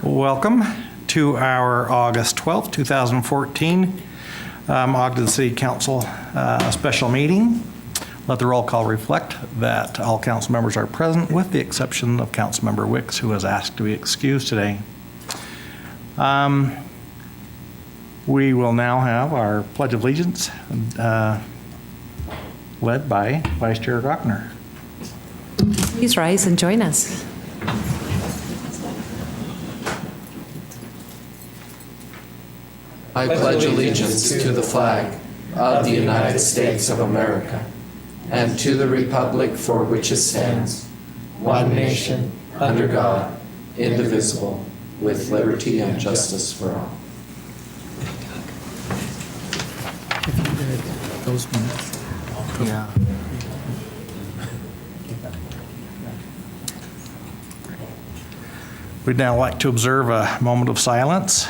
Welcome to our August 12th, 2014 Ogden City Council special meeting. Let the roll call reflect that all council members are present with the exception of Councilmember Wicks, who was asked to be excused today. We will now have our Pledge of Allegiance led by Vice Chair Gochner. Please rise and join us. I pledge allegiance to the flag of the United States of America and to the republic for which it stands, one nation, under God, indivisible, with liberty and justice for all. Those minutes. Yeah. We'd now like to observe a moment of silence.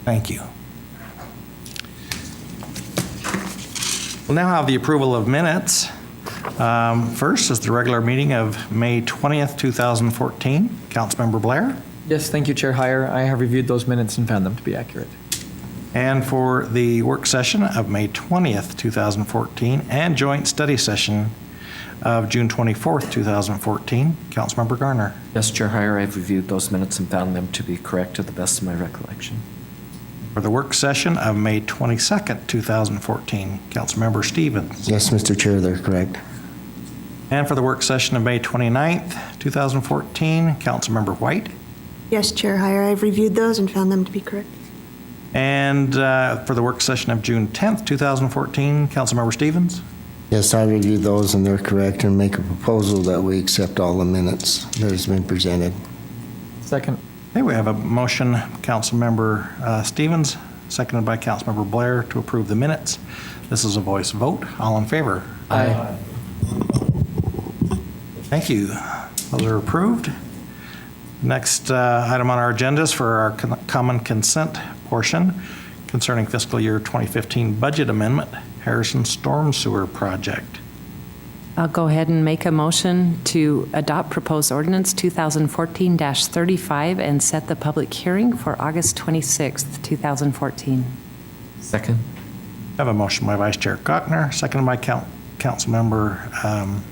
Thank you. We'll now have the approval of minutes. First is the regular meeting of May 20th, 2014. Councilmember Blair. Yes, thank you, Chair Heyer. I have reviewed those minutes and found them to be accurate. And for the work session of May 20th, 2014, and joint study session of June 24th, 2014, Councilmember Garner. Yes, Chair Heyer, I've reviewed those minutes and found them to be correct to the best of my recollection. For the work session of May 22nd, 2014, Councilmember Stevens. Yes, Mr. Chair, they're correct. And for the work session of May 29th, 2014, Councilmember White. Yes, Chair Heyer, I've reviewed those and found them to be correct. And for the work session of June 10th, 2014, Councilmember Stevens. Yes, I reviewed those and they're correct, and make a proposal that we accept all the minutes that has been presented. Second. Okay, we have a motion, Councilmember Stevens, seconded by Councilmember Blair, to approve the minutes. This is a voice vote. All in favor? Aye. Thank you. Those are approved. Next item on our agenda is for our common consent portion concerning fiscal year 2015 budget amendment, Harrison Storm Sewer Project. I'll go ahead and make a motion to adopt proposed ordinance 2014-35 and set the public hearing for August 26th, 2014. Second. I have a motion by Vice Chair Gochner, seconded by Councilmember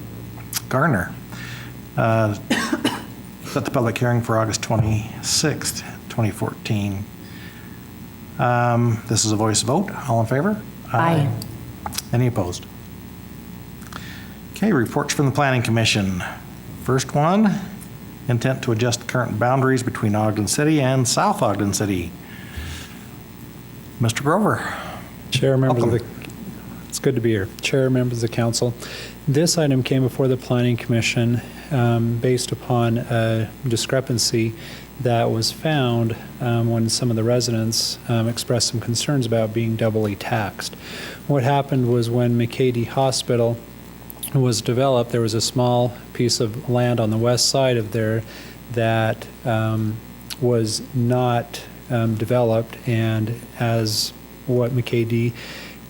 Garner. Set the public hearing for August 26th, 2014. This is a voice vote. All in favor? Aye. Any opposed? Okay, reports from the Planning Commission. First one, intent to adjust the current boundaries between Ogden City and South Ogden City. Mr. Grover. Chair, members of Welcome. it's good to be here. Chair, members of the council. This item came before the Planning Commission based upon a discrepancy that was found when some of the residents expressed some concerns about being doubly taxed. What happened was when McCady Hospital was developed, there was a small piece of land on the west side of there that was not developed, and as what McCady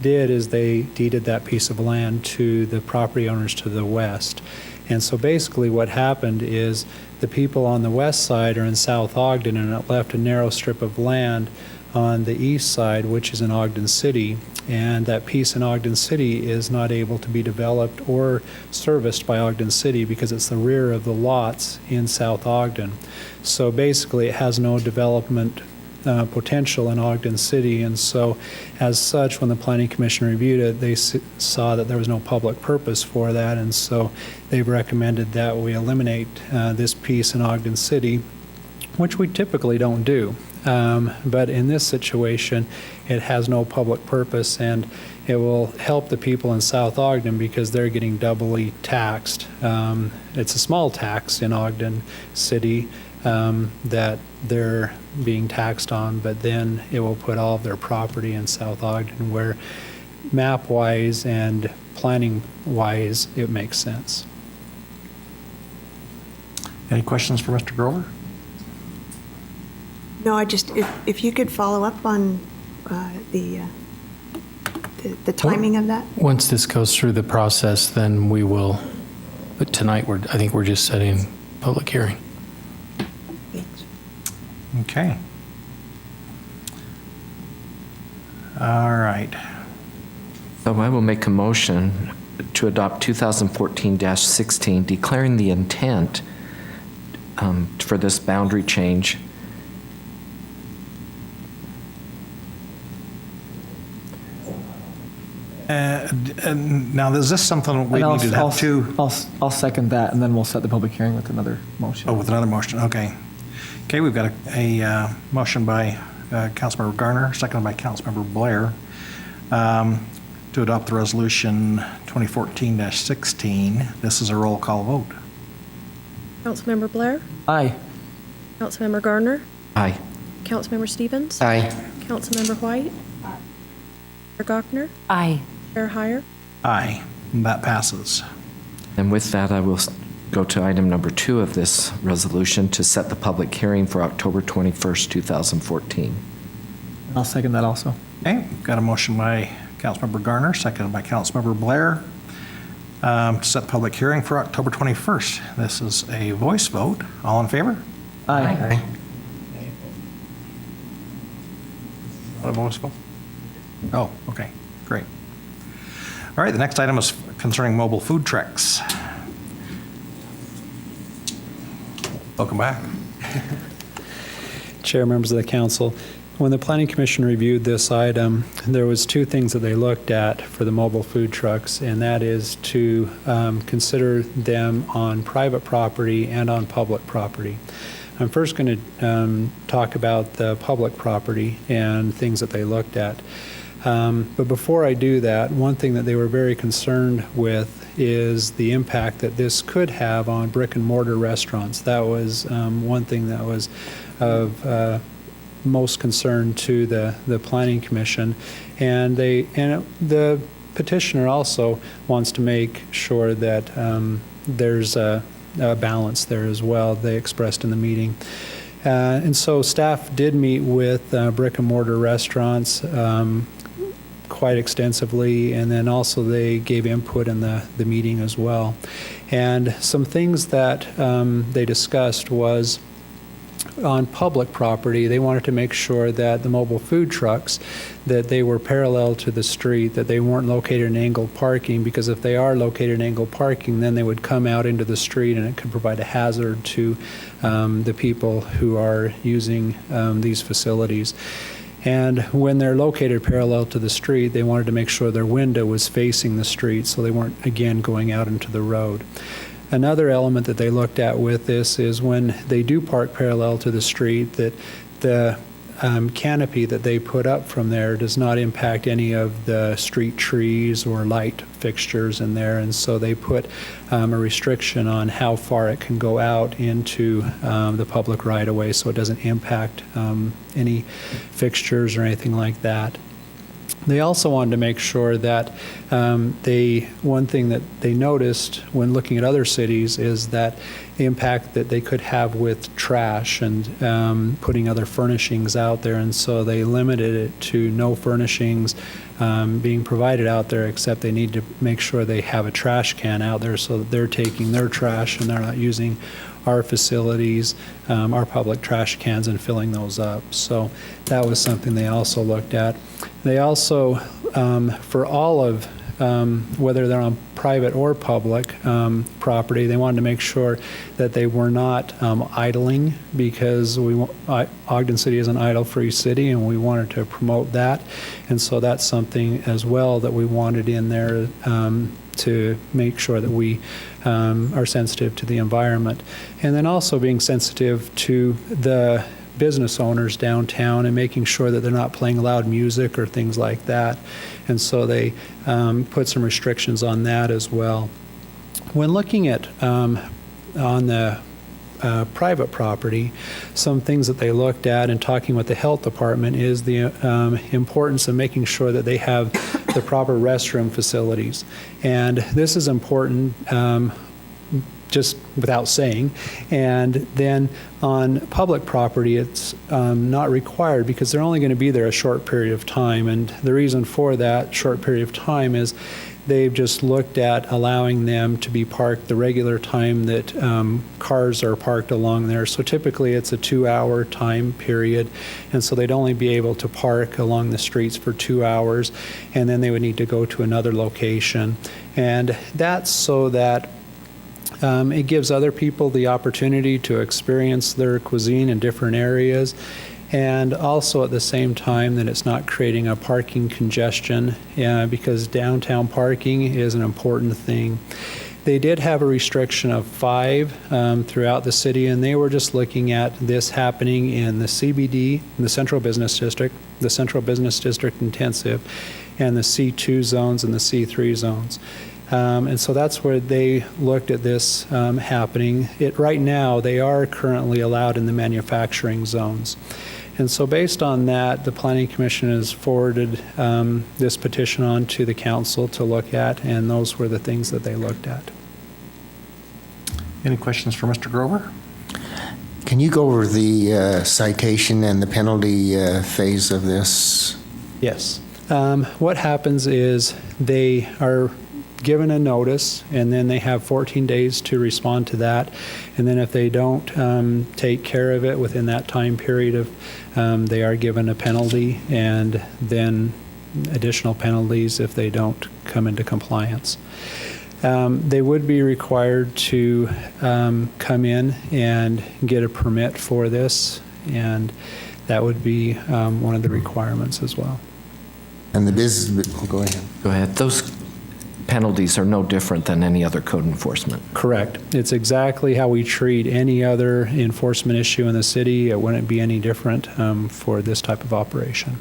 did is they deeded that piece of land to the property owners to the west. And so basically what happened is the people on the west side are in South Ogden, and it left a narrow strip of land on the east side, which is in Ogden City, and that piece in Ogden City is not able to be developed or serviced by Ogden City because it's the rear of the lots in South Ogden. So basically it has no development potential in Ogden City, and so as such, when the Planning Commission reviewed it, they saw that there was no public purpose for that, and so they've recommended that we eliminate this piece in Ogden City, which we typically don't do. But in this situation, it has no public purpose, and it will help the people in South Ogden because they're getting doubly taxed. It's a small tax in Ogden City that they're being taxed on, but then it will put all of their property in South Ogden where map-wise and planning-wise it makes sense. Any questions for Mr. Grover? No, I just, if you could follow up on the timing of that? Once this goes through the process, then we will, but tonight, I think we're just setting public hearing. Thanks. Okay. All right. So I will make a motion to adopt 2014-16, declaring the intent for this boundary change. And now, is this something we And need to have two? I'll second that, and then we'll set the public hearing with another motion. Oh, with another motion, okay. Okay, we've got a motion by Councilmember Garner, seconded by Councilmember Blair, to adopt the resolution 2014-16. This is a roll call vote. Councilmember Blair? Aye. Councilmember Gardner? Aye. Councilmember Stevens? Aye. Councilmember White? Mayor Gochner? Aye. Chair Hire? Aye, and that passes. And with that, I will go to item number 2 of this resolution to set the public hearing for October 21st, 2014. I'll second that also. Okay, got a motion by Councilmember Garner, seconded by Councilmember Blair, to set the public hearing for October 21st. This is a voice vote. All in favor? Aye. Not a voice vote? Oh, okay, great. All right, the next item is concerning mobile food trucks. Welcome back. Chair, members of the council, when the Planning Commission reviewed this item, there was two things that they looked at for the mobile food trucks, and that is to consider them on private property and on public property. I'm first going to talk about the public property and things that they looked at. But before I do that, one thing that they were very concerned with is the impact that this could have on brick and mortar restaurants. That was one thing that was of most concern to the Planning Commission. And the petitioner also wants to make sure that there's a balance there as well, they expressed in the meeting. And so staff did meet with brick and mortar restaurants quite extensively, and then also they gave input in the meeting as well. And some things that they discussed was on public property, they wanted to make sure that the mobile food trucks, that they were parallel to the street, that they weren't located in angled parking, because if they are located in angled parking, then they would come out into the street and it could provide a hazard to the people who are using these facilities. And when they're located parallel to the street, they wanted to make sure their window was facing the street so they weren't, again, going out into the road. Another element that they looked at with this is when they do park parallel to the street, that the canopy that they put up from there does not impact any of the street trees or light fixtures in there. And so they put a restriction on how far it can go out into the public right-of-way so it doesn't impact any fixtures or anything like that. They also wanted to make sure that one thing that they noticed when looking at other cities is that the impact that they could have with trash and putting other furnishings out there. And so they limited it to no furnishings being provided out there, except they need to make sure they have a trash can out there so that they're taking their trash and they're not using our facilities, our public trash cans, and filling those up. So that was something they also looked at. They also, for all of, whether they're on private or public property, they wanted to make sure that they were not idling, because Ogden City is an idle-free city, and we wanted to promote that. And so that's something as well that we wanted in there to make sure that we are sensitive to the environment. And then also being sensitive to the business owners downtown and making sure that they're not playing loud music or things like that. And so they put some restrictions on that as well. When looking at on the private property, some things that they looked at and talking with the health department is the importance of making sure that they have the proper restroom facilities. And this is important just without saying. And then on public property, it's not required because they're only going to be there a short period of time. And the reason for that short period of time is they've just looked at allowing them to be parked the regular time that cars are parked along there. So typically it's a 2-hour time period, and so they'd only be able to park along the streets for 2 hours, and then they would need to go to another location. And that's so that it gives other people the opportunity to experience their cuisine in different areas, and also at the same time that it's not creating a parking congestion, because downtown parking is an important thing. They did have a restriction of 5 throughout the city, and they were just looking at this happening in the CBD, in the Central Business District, the Central Business District Intensive, and the C2 zones and the C3 zones. And so that's where they looked at this happening. Right now, they are currently allowed in the manufacturing zones. And so based on that, the Planning Commission has forwarded this petition on to the council to look at, and those were the things that they looked at. Any questions for Mr. Grover? Can you go over the citation and the penalty phase of this? Yes. What happens is they are given a notice, and then they have 14 days to respond to that. And then if they don't take care of it within that time period, they are given a penalty, and then additional penalties if they don't come into compliance. They would be required to come in and get a permit for this, and that would be one of the requirements as well. And the business, go ahead. Go ahead. Those penalties are no different than any other code enforcement. Correct. It's exactly how we treat any other enforcement issue in the city. It wouldn't be any different for this type of operation.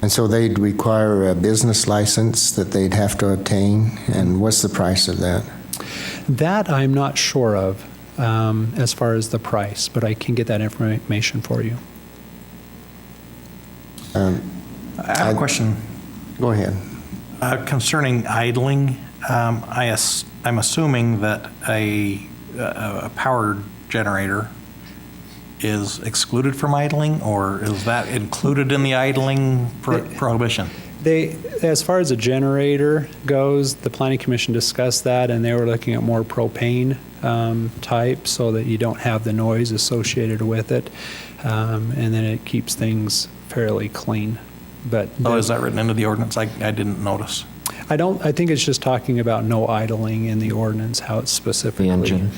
And so they'd require a business license that they'd have to obtain, and what's the price of that? That I'm not sure of as far as the price, but I can get that information for you. I have a question. Go ahead. Concerning idling, I'm assuming that a power generator is excluded from idling, or is that included in the idling prohibition? As far as a generator goes, the Planning Commission discussed that, and they were looking at more propane type so that you don't have the noise associated with it, and then it keeps things fairly clean. But Is that written into the ordinance? I didn't notice. I think it's just talking about no idling in the ordinance, how it's specifically. The engine.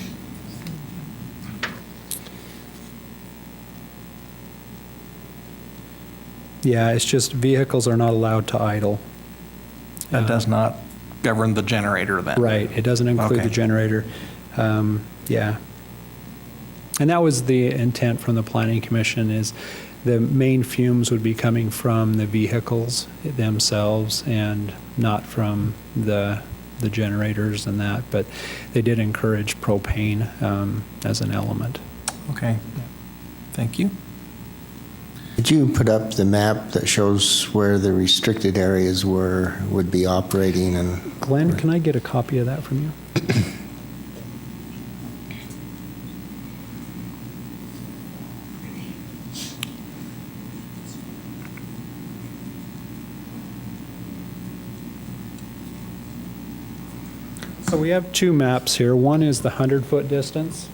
Yeah, it's just vehicles are not allowed to idle. That does not govern the generator then? Right, it doesn't include Okay. the generator. Yeah. And that was the intent from the Planning Commission, is the main fumes would be coming from the vehicles themselves and not from the generators and that, but they did encourage propane as an element. Okay. Thank you. Could you put up the map that shows where the restricted areas would be operating? And Glenn, can I get a copy of that from you? So we have two maps here. One is the 100-foot distance.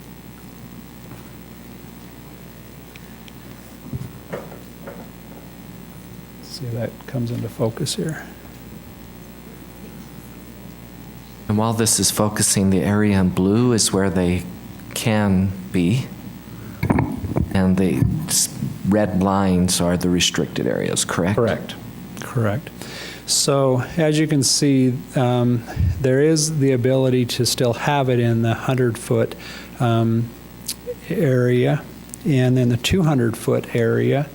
See if that comes into focus here. And while this is focusing, the area in blue is where they can be, and the red lines are the restricted areas, correct? Correct. So as you can see, there is the ability to still have it in the 100-foot area, and then the 200-foot area.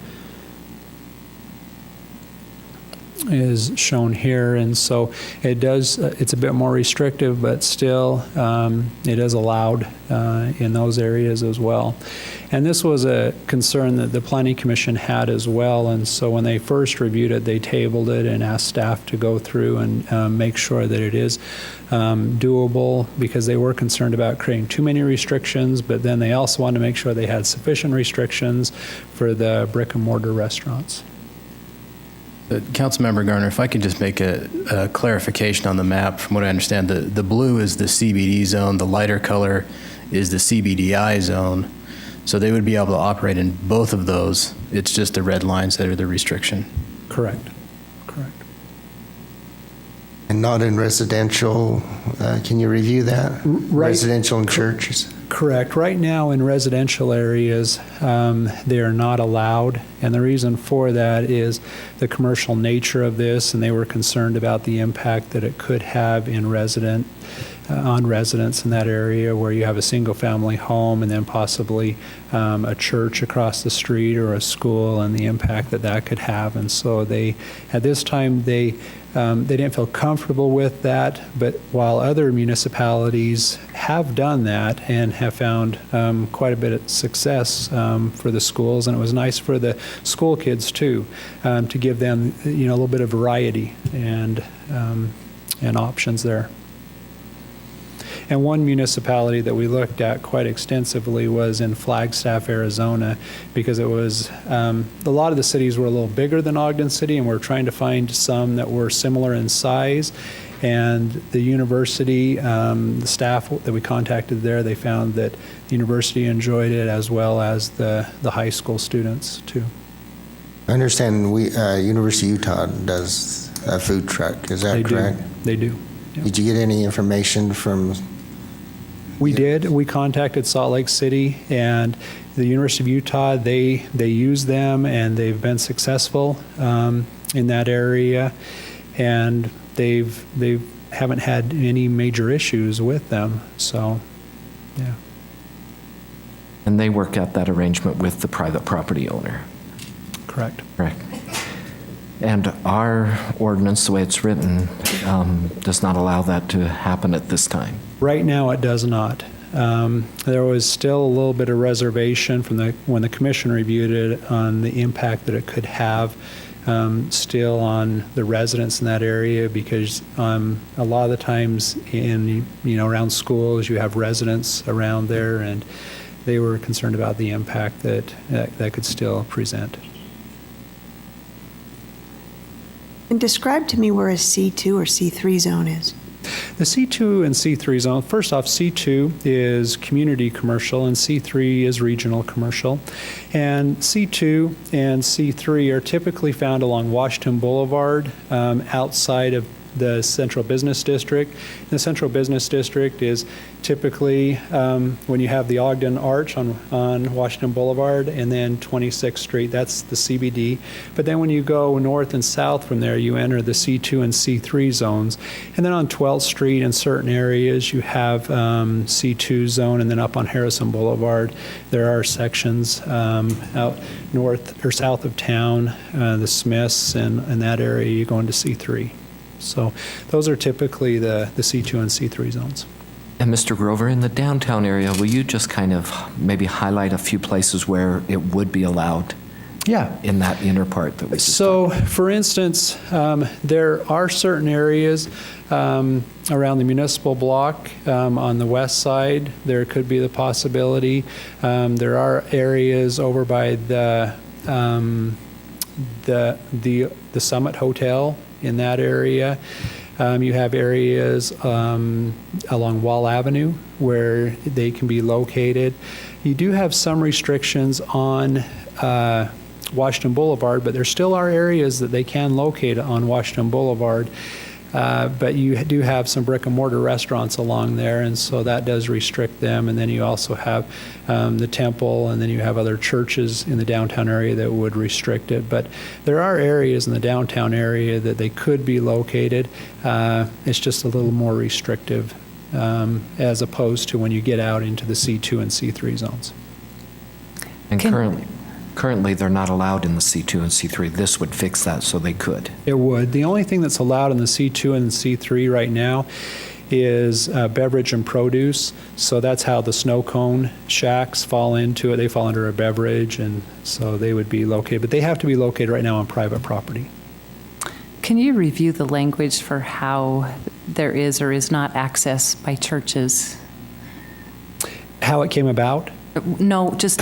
is shown here, and so it does, it's a bit more restrictive, but still it is allowed in those areas as well. And this was a concern that the Planning Commission had as well, and so when they first reviewed it, they tabled it and asked staff to go through and make sure that it is doable, because they were concerned about creating too many restrictions, but then they also wanted to make sure they had sufficient restrictions for the brick and mortar restaurants. Councilmember Garner, if I could just make a clarification on the map. From what I understand, the blue is the CBD zone, the lighter color is the CBDI zone. So they would be able to operate in both of those. It's just the red lines that are the restriction. Correct. Correct. And not in residential, can you review that? Right. Residential and churches? Correct. Right now in residential areas, they are not allowed, and the reason for that is the commercial nature of this, and they were concerned about the impact that it could have in on residents in that area where you have a single-family home and then possibly a church across the street or a school, and the impact that that could have. And so they, at this time, they didn't feel comfortable with that, but while other municipalities have done that and have found quite a bit of success for the schools, and it was nice for the school kids too, to give them a little bit of variety and options there. And one municipality that we looked at quite extensively was in Flagstaff, Arizona, because it was, a lot of the cities were a little bigger than Ogden City, and we're trying to find some that were similar in size. And the university, the staff that we contacted there, they found that the university enjoyed it as well as the high school students too. I understand University of Utah does a food truck, is that correct? They do. Yeah. Did you get any information from? We did. We contacted Salt Lake City and the University of Utah. They use them, and they've been successful in that area, and they haven't had any major issues with them. So, yeah. And they work out that arrangement with the private property owner. Correct. Correct. And our ordinance, the way it's written, does not allow that to happen at this time. Right now, it does not. There was still a little bit of reservation from when the commission reviewed it on the impact that it could have still on the residents in that area, because a lot of the times around schools you have residents around there, and they were concerned about the impact that could still present. And describe to me where a C2 or C3 zone is. The C2 and C3 zone, first off, C2 is community commercial and C3 is regional commercial. And C2 and C3 are typically found along Washington Boulevard outside of the Central Business District. The Central Business District is typically when you have the Ogden Arch on Washington Boulevard and then 26th Street, that's the CBD. But then when you go north and south from there, you enter the C2 and C3 zones. And then on 12th Street in certain areas, you have C2 zone, and then up on Harrison Boulevard, there are sections out north or south of town, the Smiths and that area, you go into C3. So those are typically the C2 and C3 zones. And Mr. Grover, in the downtown area, will you just kind of maybe highlight a few places where it would be allowed? Yeah. In that inner part that we just So, for instance, there are certain areas around the municipal block on the west side. There could be the possibility. There are areas over by the Summit Hotel in that area. You have areas along Wall Avenue where they can be located. You do have some restrictions on Washington Boulevard, but there still are areas that they can locate on Washington Boulevard. But you do have some brick and mortar restaurants along there, and so that does restrict them. And then you also have the temple, and then you have other churches in the downtown area that would restrict it. But there are areas in the downtown area that they could be located. It's just a little more restrictive as opposed to when you get out into the C2 and C3 zones. And currently, Currently, they're not allowed in the C2 and C3. This would fix that so they could. It would. The only thing that's allowed in the C2 and C3 right now is beverage and produce. So that's how the snow cone shacks fall into it. They fall under a beverage, and so they would be located. But they have to be located right now on private property. Can you review the language for how there is or is not access by churches? How it came about? No, just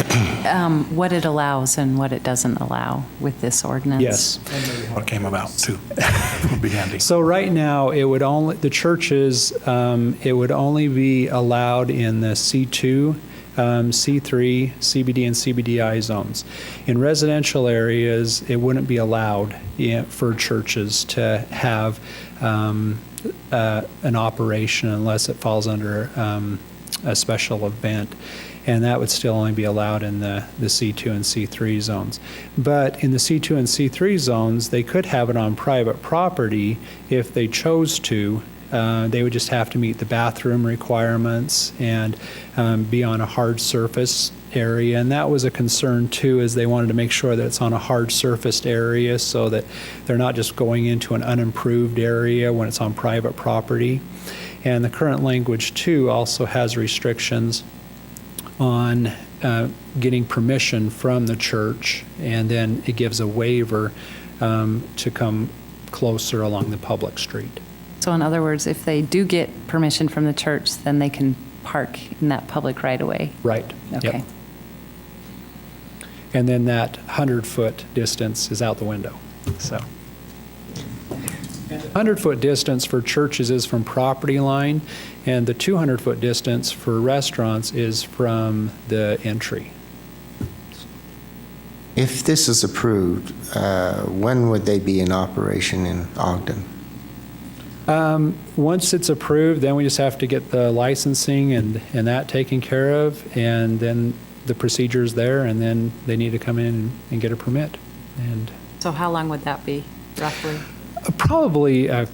what it allows and what it doesn't allow with this ordinance. Yes. What came about, too, would be handy. So right now, it would only, the churches, it would only be allowed in the C2, C3, CBD, and CBDI zones. In residential areas, it wouldn't be allowed for churches to have an operation unless it falls under a special event. And that would still only be allowed in the C2 and C3 zones. But in the C2 and C3 zones, they could have it on private property if they chose to. They would just have to meet the bathroom requirements and be on a hard surface area. And that was a concern too, as they wanted to make sure that it's on a hard surfaced area so that they're not just going into an unimproved area when it's on private property. And the current language too also has restrictions on getting permission from the church, and then it gives a waiver to come closer along the public street. So in other words, if they do get permission from the church, then they can park in that public right-of-way? Right. Okay. Yep. And then that 100-foot distance is out the window. So 100-foot distance for churches is from property line, and the 200-foot distance for restaurants is from the entry. If this is approved, when would they be in operation in Ogden? Once it's approved, then we just have to get the licensing and that taken care of, and then the procedure's there, and then they need to come in and get a permit. And So how long would that be, roughly? probably, I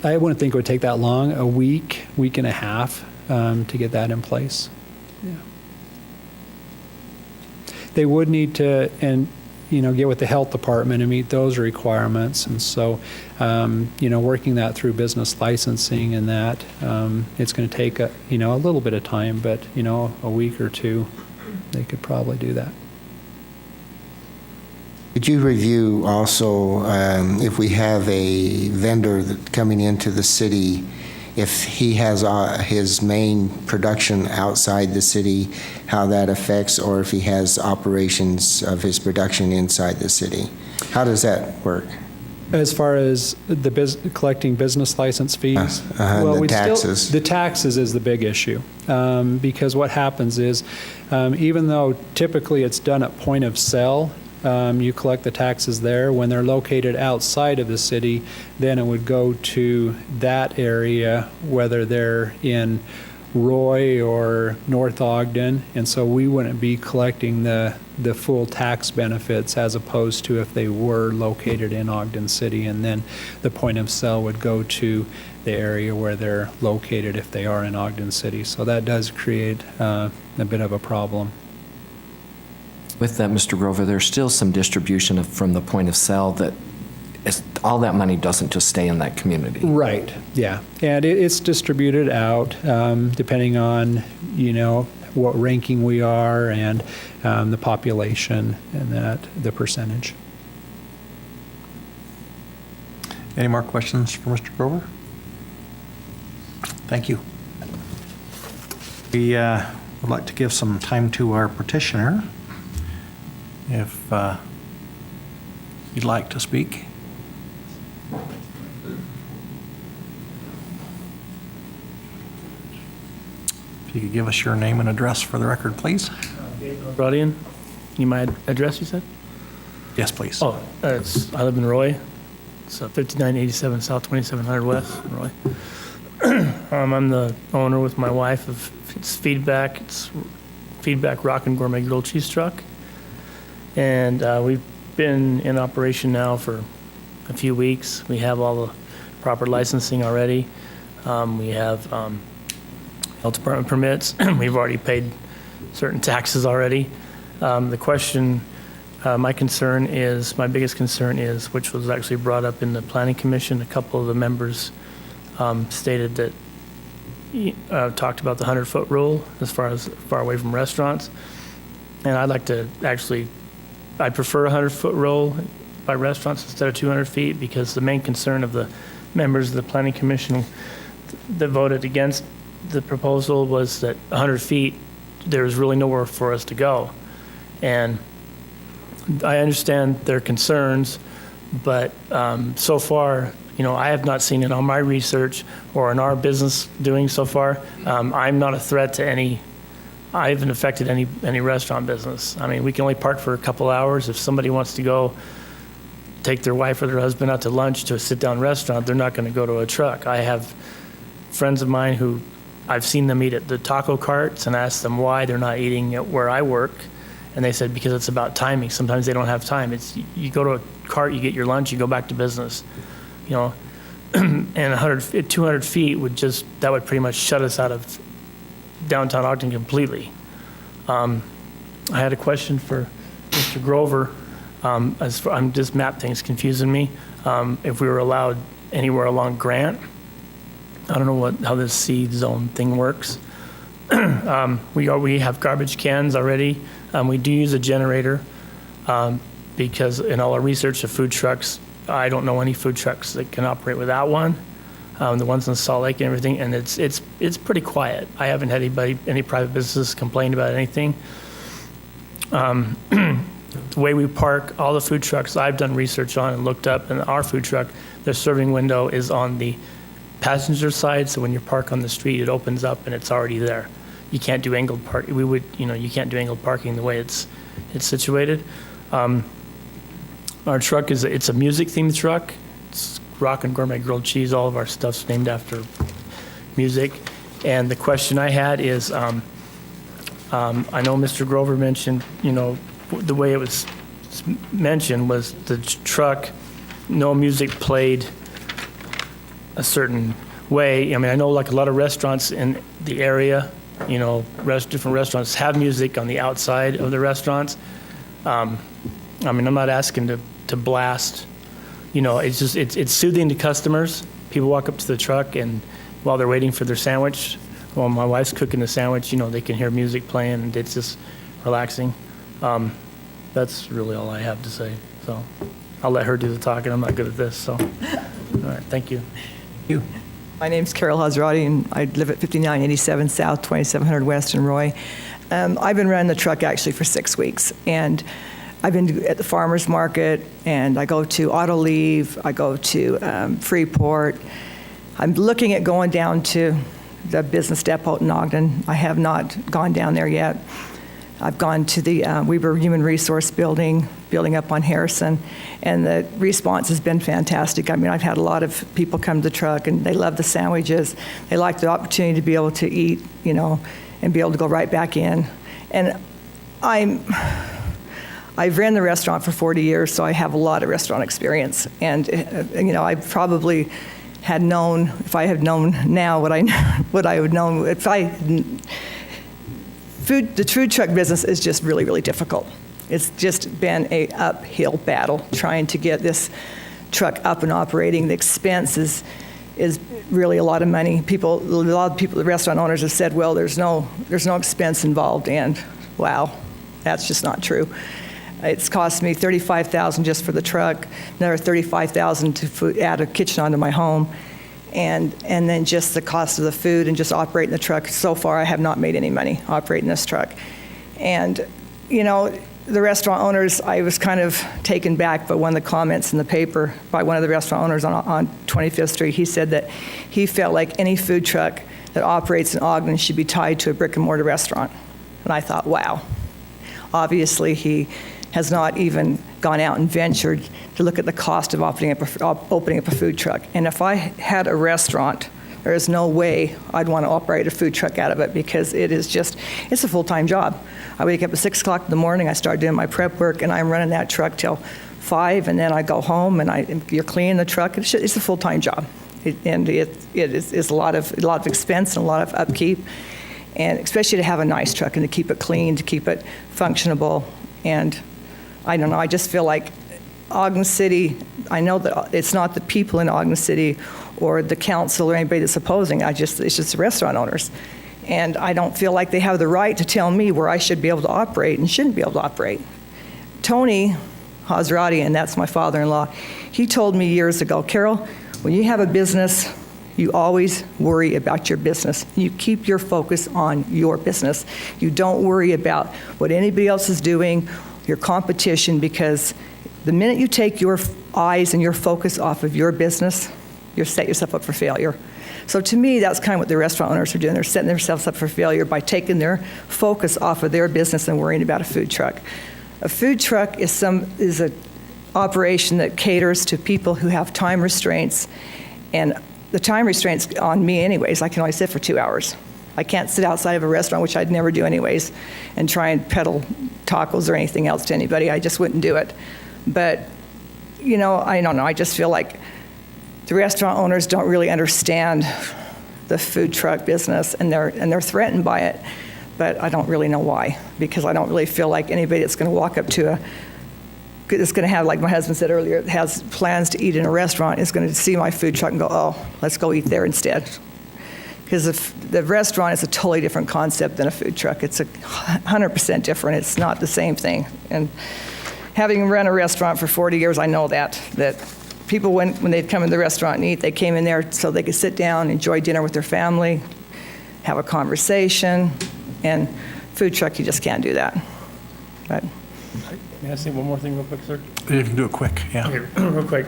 wouldn't think it would take that long, a week, week and a half to get that in place. Yeah. They would need to, get with the health department and meet those requirements. And so, working that through business licensing and that, it's going to take a little bit of time, but, a week or two, they could probably do that. Could you review also if we have a vendor coming into the city, if he has his main production outside the city, how that affects, or if he has operations of his production inside the city? How does that work? As far as the collecting business license fees? The taxes. The taxes is the big issue. Because what happens is, even though typically it's done at point of sale, you collect the taxes there. When they're located outside of the city, then it would go to that area, whether they're in Roy or North Ogden, and so we wouldn't be collecting the full tax benefits as opposed to if they were located in Ogden City, and then the point of sale would go to the area where they're located if they are in Ogden City. So that does create a bit of a problem. With that, Mr. Grover, there's still some distribution from the point of sale that all that money doesn't just stay in that community. Right, yeah. And it's distributed out depending on, what ranking we are and the population and the percentage. Any more questions for Mr. Grover? Thank you. We would like to give some time to our petitioner if you'd like to speak. If you could give us your name and address for the record, please. Brodian, you my address, you said? Yes, please. Oh, I live in Roy. It's 5987 South 2700 West, Roy. I'm the owner with my wife of Feedback. It's Feedback Rock and Gourmet Grilled Cheese Truck. And we've been in operation now for a few weeks. We have all the proper licensing already. We have health department permits. We've already paid certain taxes already. The question My biggest concern is, which was actually brought up in the Planning Commission, a couple of the members stated that, talked about the 100-foot rule as far away from restaurants. And I'd like to I prefer a 100-foot rule by restaurants instead of 200 feet, because the main concern of the members of the Planning Commission that voted against the proposal was that 100 feet, there's really nowhere for us to go. And I understand their concerns, but so far, I have not seen it on my research or in our business doing so far. I'm not a threat to I haven't affected any restaurant business. I mean, we can only park for a couple hours. If somebody wants to go take their wife or their husband out to lunch to a sit-down restaurant, they're not going to go to a truck. I have friends of mine who I've seen them eat at the taco carts and asked them why they're not eating at where I work. And they said, because it's about timing. Sometimes they don't have time. You go to a cart, you get your lunch, you go back to business. And 200 feet that would pretty much shut us out of downtown Ogden completely. I had a question for Mr. Grover. This map thing's confusing me. If we were allowed anywhere along Grant, I don't know how this C zone thing works. We have garbage cans already. We do use a generator because in all our research of food trucks, I don't know any food trucks that can operate without one. The ones in Salt Lake and everything, and it's pretty quiet. I haven't had any private businesses complain about anything. The way we park, all the food trucks I've done research on and looked up, and our food truck, their serving window is on the passenger side, so when you park on the street, it opens up and it's already there. You can't do angled park. You can't do angled parking the way it's situated. Our truck it's a music-themed truck. It's Rockin' Gourmet Grilled Cheese. All of our stuff's named after music. And the question I had is, I know Mr. Grover mentioned, the way it was mentioned was the truck, no music played a certain way. I mean, I know like a lot of restaurants in the area, different restaurants have music on the outside of the restaurants. I mean, I'm not asking to blast, it's just, it's soothing to customers. People walk up to the truck and while they're waiting for their sandwich, while my wife's cooking the sandwich, they can hear music playing and it's just relaxing. That's really all I have to say. So I'll let her do the talking. I'm not good at this, so. All right, thank you. My name's Carol Hazarati, and I live at 5987 South, 2700 West in Roy. I've been running the truck actually for 6 weeks, and I've been at the farmer's market, and I go to Auto Leave, I go to Freeport. I'm looking at going down to the business depot in Ogden. I have not gone down there yet. I've gone to the Weber Human Resource building up on Harrison, and the response has been fantastic. I mean, I've had a lot of people come to the truck, and they love the sandwiches. They like the opportunity to be able to eat, and be able to go right back in. And I've ran the restaurant for 40 years, so I have a lot of restaurant experience. And, I probably had known, if I had known now what I would know, the food truck business is just really, really difficult. It's just been an uphill battle trying to get this truck up and operating. The expense is really a lot of money. A lot of people, the restaurant owners have said, well, there's no expense involved, and wow, that's just not true. It's cost me $35,000 just for the truck, another $35,000 to add a kitchen onto my home, and then just the cost of the food and just operating the truck. So far, I have not made any money operating this truck. And, the restaurant owners, I was kind of taken back by one of the comments in the paper by one of the restaurant owners on 25th Street. He said that he felt like any food truck that operates in Ogden should be tied to a brick and mortar restaurant. And I thought, wow. Obviously, he has not even gone out and ventured to look at the cost of opening up a food truck. And if I had a restaurant, there is no way I'd want to operate a food truck out of it, because it's a full-time job. I wake up at 6 o'clock in the morning, I start doing my prep work, and I'm running that truck till 5, and then I go home and you're cleaning the truck. It's a full-time job. It is a lot of expense and a lot of upkeep, and especially to have a nice truck and to keep it clean, to keep it functionable. And I don't know, I just feel like Ogden City, I know that it's not the people in Ogden City or the council or anybody that's opposing, it's just the restaurant owners. And I don't feel like they have the right to tell me where I should be able to operate and shouldn't be able to operate. Tony Hazrati, and that's my father-in-law, he told me years ago, Carol, when you have a business, you always worry about your business. You keep your focus on your business. You don't worry about what anybody else is doing, your competition, because the minute you take your eyes and your focus off of your business, you set yourself up for failure. So to me, that's kind of what the restaurant owners are doing. They're setting themselves up for failure by taking their focus off of their business and worrying about a food truck. A food truck is an operation that caters to people who have time restraints, and the time restraints on me anyways. I can only sit for 2 hours. I can't sit outside of a restaurant, which I'd never do anyways, and try and peddle tacos or anything else to anybody. I just wouldn't do it. But, you know, I don't know. I just feel like the restaurant owners don't really understand the food truck business, and they're threatened by it. But I don't really know why, because I don't really feel like anybody that's going to walk up to it's going to have, like my husband said earlier, has plans to eat in a restaurant, is going to see my food truck and go, oh, let's go eat there instead. Because the restaurant is a totally different concept than a food truck. It's 100% different. It's not the same thing. And having run a restaurant for 40 years, I know that people, when they'd come in the restaurant and eat, they came in there so they could sit down, enjoy dinner with their family, have a conversation, and food truck, you just can't do that. But May I say one more thing real quick, sir? You can do it quick, yeah. Okay, real quick.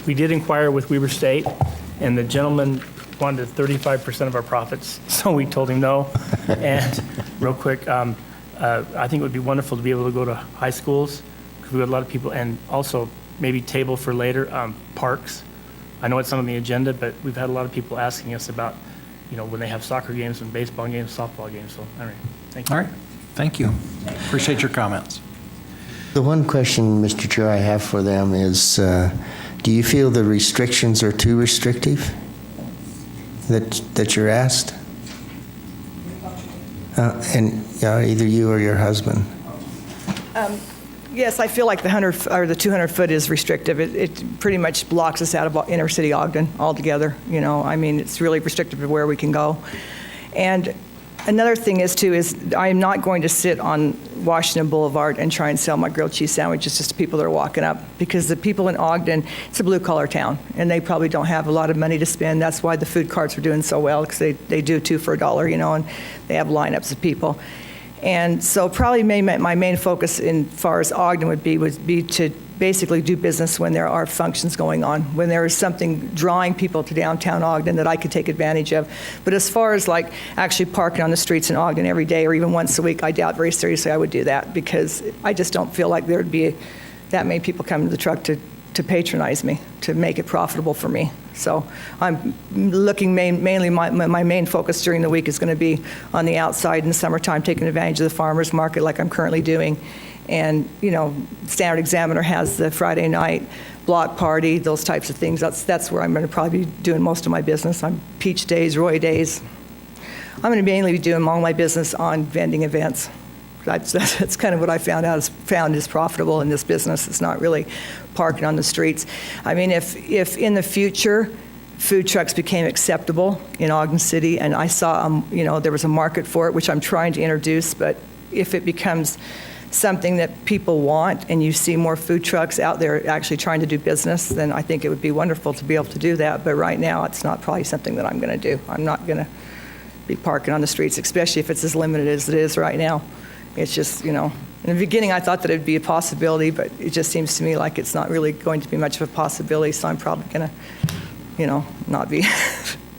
We did inquire with Weber State, and the gentleman wanted 35% of our profits, so we told him no. And real quick, I think it would be wonderful to be able to go to high schools, because we have a lot of people, and also maybe table for later, parks. I know it's not on the agenda, but we've had a lot of people asking us about, you know, when they have soccer games and baseball games, softball games. So, all right, thank you. All right, thank you. Appreciate your comments. The one question, Mr. Chair, I have for them is, do you feel the restrictions are too restrictive that you're asked? And either you or your husband. yes, I feel like the 200 foot is restrictive. It pretty much blocks us out of inner city Ogden altogether. You know, I mean, it's really restrictive of where we can go. And another thing is I am not going to sit on Washington Boulevard and try and sell my grilled cheese sandwiches just to people that are walking up, because the people in Ogden, it's a blue collar town, and they probably don't have a lot of money to spend. That's why the food carts are doing so well, because they do 2 for $1, you know, and they have lineups of people. And so probably my main focus in far as Ogden would be to basically do business when there are functions going on, when there is something drawing people to downtown Ogden that I could take advantage of. But as far as like actually parking on the streets in Ogden every day or even once a week, I doubt very seriously I would do that, because I just don't feel like there would be that many people coming to the truck to patronize me, to make it profitable for me. So I'm looking mainly, my main focus during the week is going to be on the outside in the summertime, taking advantage of the farmers market like I'm currently doing. And, you know, Standard Examiner has the Friday night block party, those types of things. That's where I'm going to probably be doing most of my business. I'm Peach Days, Roy Days. I'm going to mainly be doing all my business on vending events. That's kind of what I found is profitable in this business. It's not really parking on the streets. I mean, if in the future food trucks became acceptable in Ogden City, and I saw, you know, there was a market for it, which I'm trying to introduce, but if it becomes something that people want and you see more food trucks out there actually trying to do business, then I think it would be wonderful to be able to do that. But right now, it's not probably something that I'm going to do. I'm not going to be parking on the streets, especially if it's as limited as it is right now. It's just, you know, in the beginning I thought that it would be a possibility, but it just seems to me like it's not really going to be much of a possibility, so I'm probably going to, you know, not be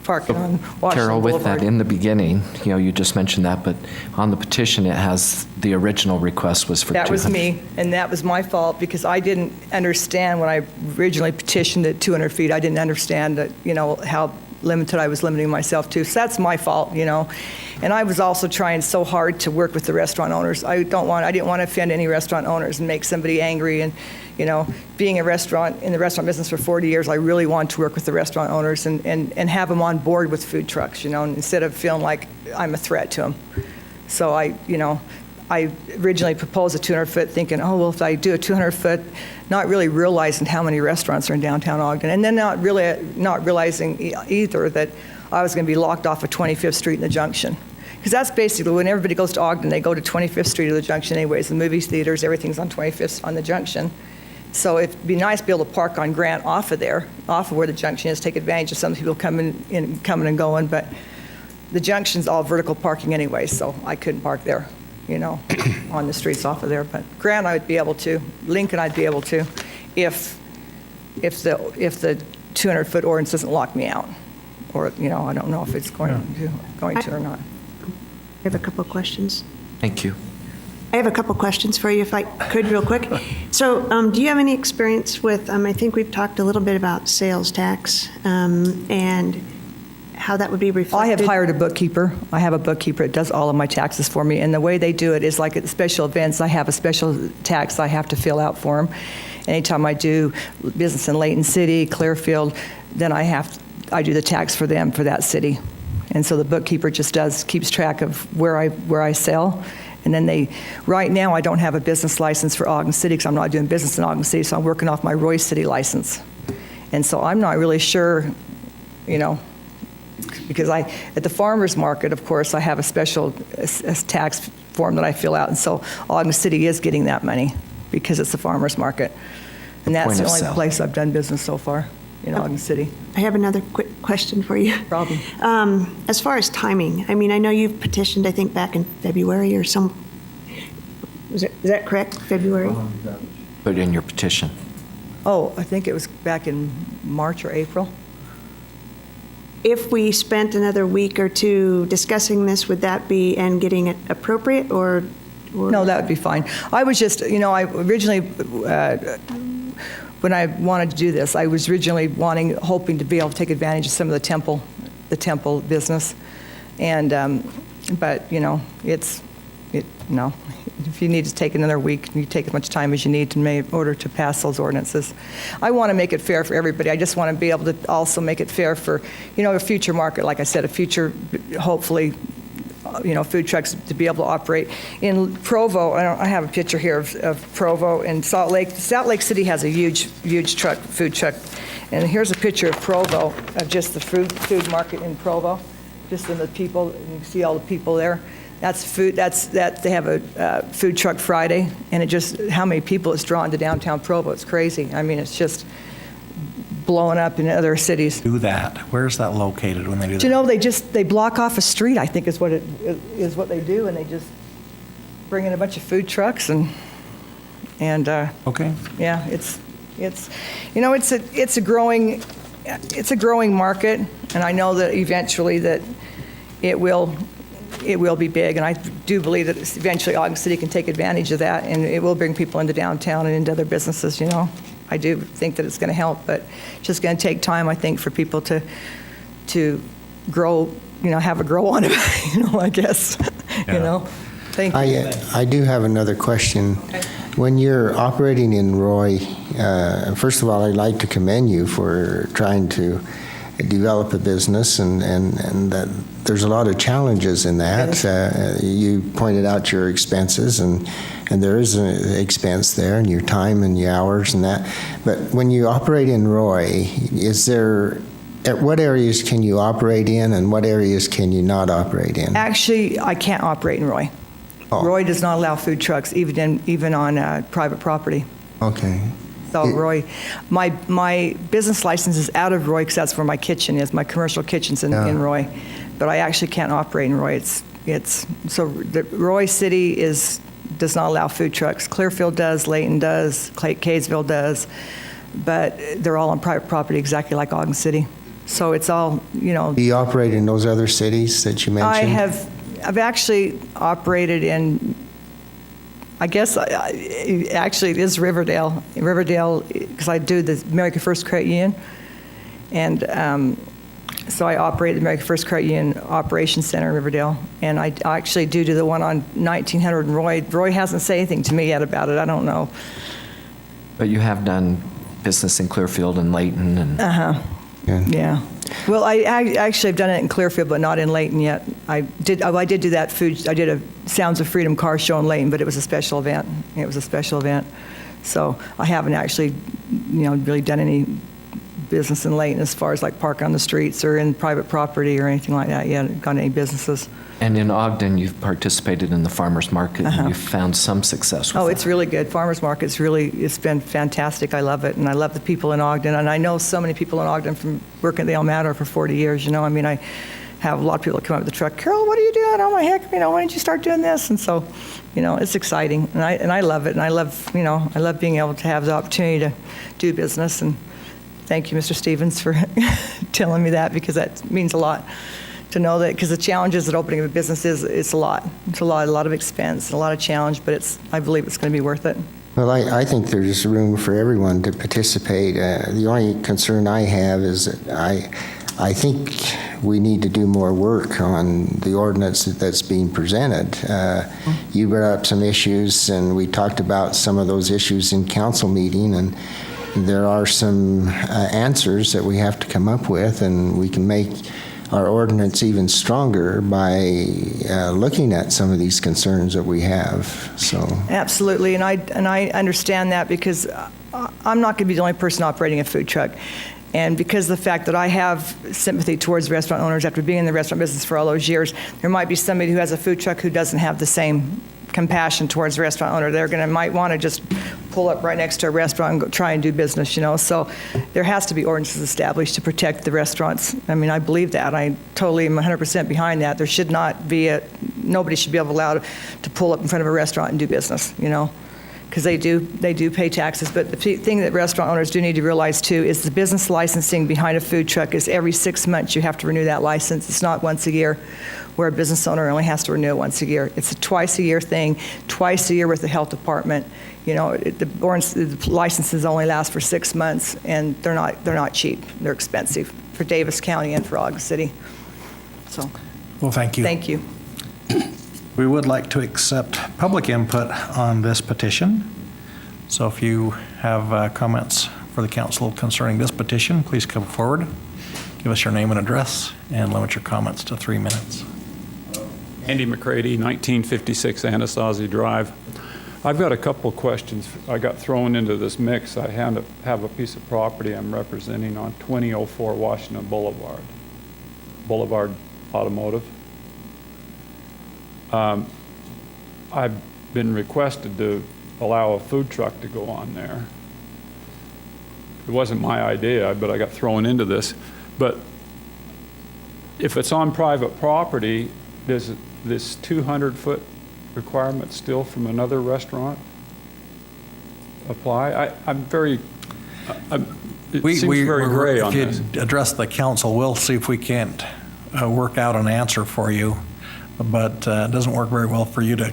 parking on Washington Carol, with Boulevard. that, in the beginning, you know, you just mentioned that, but on the petition, it has the original request was for 200. That was me, and that was my fault, because I didn't understand when I originally petitioned at 200 feet, I didn't understand that, you know, how limited I was limiting myself to. So that's my fault, you know. And I was also trying so hard to work with the restaurant owners. I didn't want to offend any restaurant owners and make somebody angry. And, you know, being in the restaurant business for 40 years, I really wanted to work with the restaurant owners and have them on board with food trucks, you know, instead of feeling like I'm a threat to them. So I originally proposed a 200-foot thinking, oh, well, if I do a 200-foot, not really realizing how many restaurants are in downtown Ogden, and then not realizing either that I was going to be locked off of 25th Street in the Junction. Because that's basically, when everybody goes to Ogden, they go to 25th Street or the Junction anyways. The movie theaters, everything's on 25th on the Junction. So it'd be nice to be able to park on Grant off of there, off of where the Junction is, take advantage of some people coming and going, but the Junction's all vertical parking anyway, so I couldn't park there, on the streets off of there. But Grant, I'd be able to. Lincoln, I'd be able to, if the 200-foot ordinance doesn't lock me out, or I don't know if it's going to or not. I have a couple of questions. Thank you. I have a couple of questions for you, if I could, real quick. So, do you have any experience with? I think we've talked a little bit about sales tax and how that would be reflected. I have hired a bookkeeper. I have a bookkeeper that does all of my taxes for me, and the way they do it is like at special events. I have a special tax I have to fill out for them. Anytime I do business in Layton City, Clearfield, then I do the tax for them for that city, and so the bookkeeper just keeps track of where I sell. And then right now I don't have a business license for Ogden City because I'm not doing business in Ogden City, so I'm working off my Roy City license. And so I'm not really sure, because at the farmer's market, of course, I have a special tax form that I fill out, and so Ogden City is getting that money because it's the farmer's market. And that's the only place I've done business so far, in Ogden City. I have another quick question for you. Problem. As far as timing, I know you've petitioned, I think, back in February or some, is that correct, February? Put in your petition. Oh, I think it was back in March or April. If we spent another week or two discussing this, would that be and getting it appropriate, or? No, that would be fine. I was just, I originally, when I wanted to do this, I was originally hoping to be able to take advantage of some of the temple business, and but no. If you need to take another week, you take as much time as you need in order to pass those ordinances. I want to make it fair for everybody. I just want to be able to also make it fair for, a future market, like I said, a future, hopefully, food trucks to be able to operate. In Provo, I have a picture here of Provo and Salt Lake. Salt Lake City has a huge food truck. And here's a picture of Provo, of just the food market in Provo, just in the people, and you can see all the people there. That's food. They have a food truck Friday, and it just how many people it's drawn to downtown Provo. It's crazy. It's just blowing up in other cities. Do that. Where's that located when they do that? They block off a street, I think is what they do, and they just bring in a bunch of food trucks and Okay. yeah, it's a growing market, and I know that eventually that it will be big, and I do believe that eventually Ogden City can take advantage of that, and it will bring people into downtown and into other businesses, I do think that it's going to help, but it's just going to take time, I think, for people to grow, have a grow on it, I guess, Thank you. I do have another question. When you're operating in Roy, first of all, I'd like to commend you for trying to develop a business, and that there's a lot of challenges in that. You pointed out your expenses, and there is an expense there, and your time and your hours and that. But when you operate in Roy, what areas can you operate in, and what areas can you not operate in? Actually, I can't operate in Roy. Oh. Roy does not allow food trucks, even on private property. Okay. So Roy, my business license is out of Roy because that's where my kitchen is. My commercial kitchen's in Roy, but I actually can't operate in Roy. So the Roy City does not allow food trucks. Clearfield does, Layton does, Kaysville does, but they're all on private property, exactly like Ogden City. So it's all Do you operate in those other cities that you mentioned? I've actually operated in. I guess actually it is Riverdale, because I do the American First Credit Union, and so I operate the American First Credit Union Operations Center in Riverdale, and I actually do the one on 1900 and Roy. Roy hasn't said anything to me yet about it. I don't know. But you have done business in Clearfield and Layton and. Yeah. Well, I actually have done it in Clearfield, but not in Layton yet. I did do that food, I did a Sounds of Freedom car show in Layton, but it was a special event. It was a special event. So I haven't actually, really done any business in Layton as far as like park on the streets or in private property or anything like that yet, gone to any businesses. And in Ogden, you've participated in the farmers market, and you've found some success with Oh, that. it's really good. Farmers Market's it's been fantastic. I love it, and I love the people in Ogden. And I know so many people in Ogden from working at the El Matador for 40 years, I have a lot of people that come up with the truck. Carol, what are you doing? Oh my heck, why didn't you start doing this? And so, it's exciting, and I love it, and I love being able to have the opportunity to do business. And thank you, Mr. Stevens, for telling me that, because that means a lot to know that, because the challenges that opening a business it's a lot. It's a lot of expense, a lot of challenge, but I believe it's going to be worth it. Well, I think there's room for everyone to participate. The only concern I have is that I think we need to do more work on the ordinance that's being presented. You brought up some issues, and we talked about some of those issues in council meeting, and there are some answers that we have to come up with, and we can make our ordinance even stronger by looking at some of these concerns that we have. So Absolutely, and I understand that, because I'm not going to be the only person operating a food truck. And because of the fact that I have sympathy towards restaurant owners after being in the restaurant business for all those years, there might be somebody who has a food truck who doesn't have the same compassion towards the restaurant owner. Might want to just pull up right next to a restaurant and go try and do business, So there has to be ordinances established to protect the restaurants. I believe that. I totally am 100% behind that. There should not be nobody should be allowed to pull up in front of a restaurant and do business, because they do pay taxes. But the thing that restaurant owners do need to realize too is the business licensing behind a food truck is every 6 months you have to renew that license. It's not once a year, where a business owner only has to renew it once a year. It's a twice-a-year thing, twice a year with the health department. The licenses only last for 6 months, and they're not cheap. They're expensive for Davis County and for Ogden City. So, Well, thank you. thank you. We would like to accept public input on this petition. So if you have comments for the council concerning this petition, please come forward. Give us your name and address, and limit your comments to 3 minutes. Andy McCready, 1956 Anasazi Drive. I've got a couple of questions. I got thrown into this mix. I have a piece of property I'm representing on 2004 Washington Boulevard. Boulevard Automotive. I've been requested to allow a food truck to go on there. It wasn't my idea, but I got thrown into this. But if it's on private property, does this 200-foot requirement still from another restaurant apply? It seems very gray on this. If you address the council, we'll see if we can't work out an answer for you. But it doesn't work very well for you to,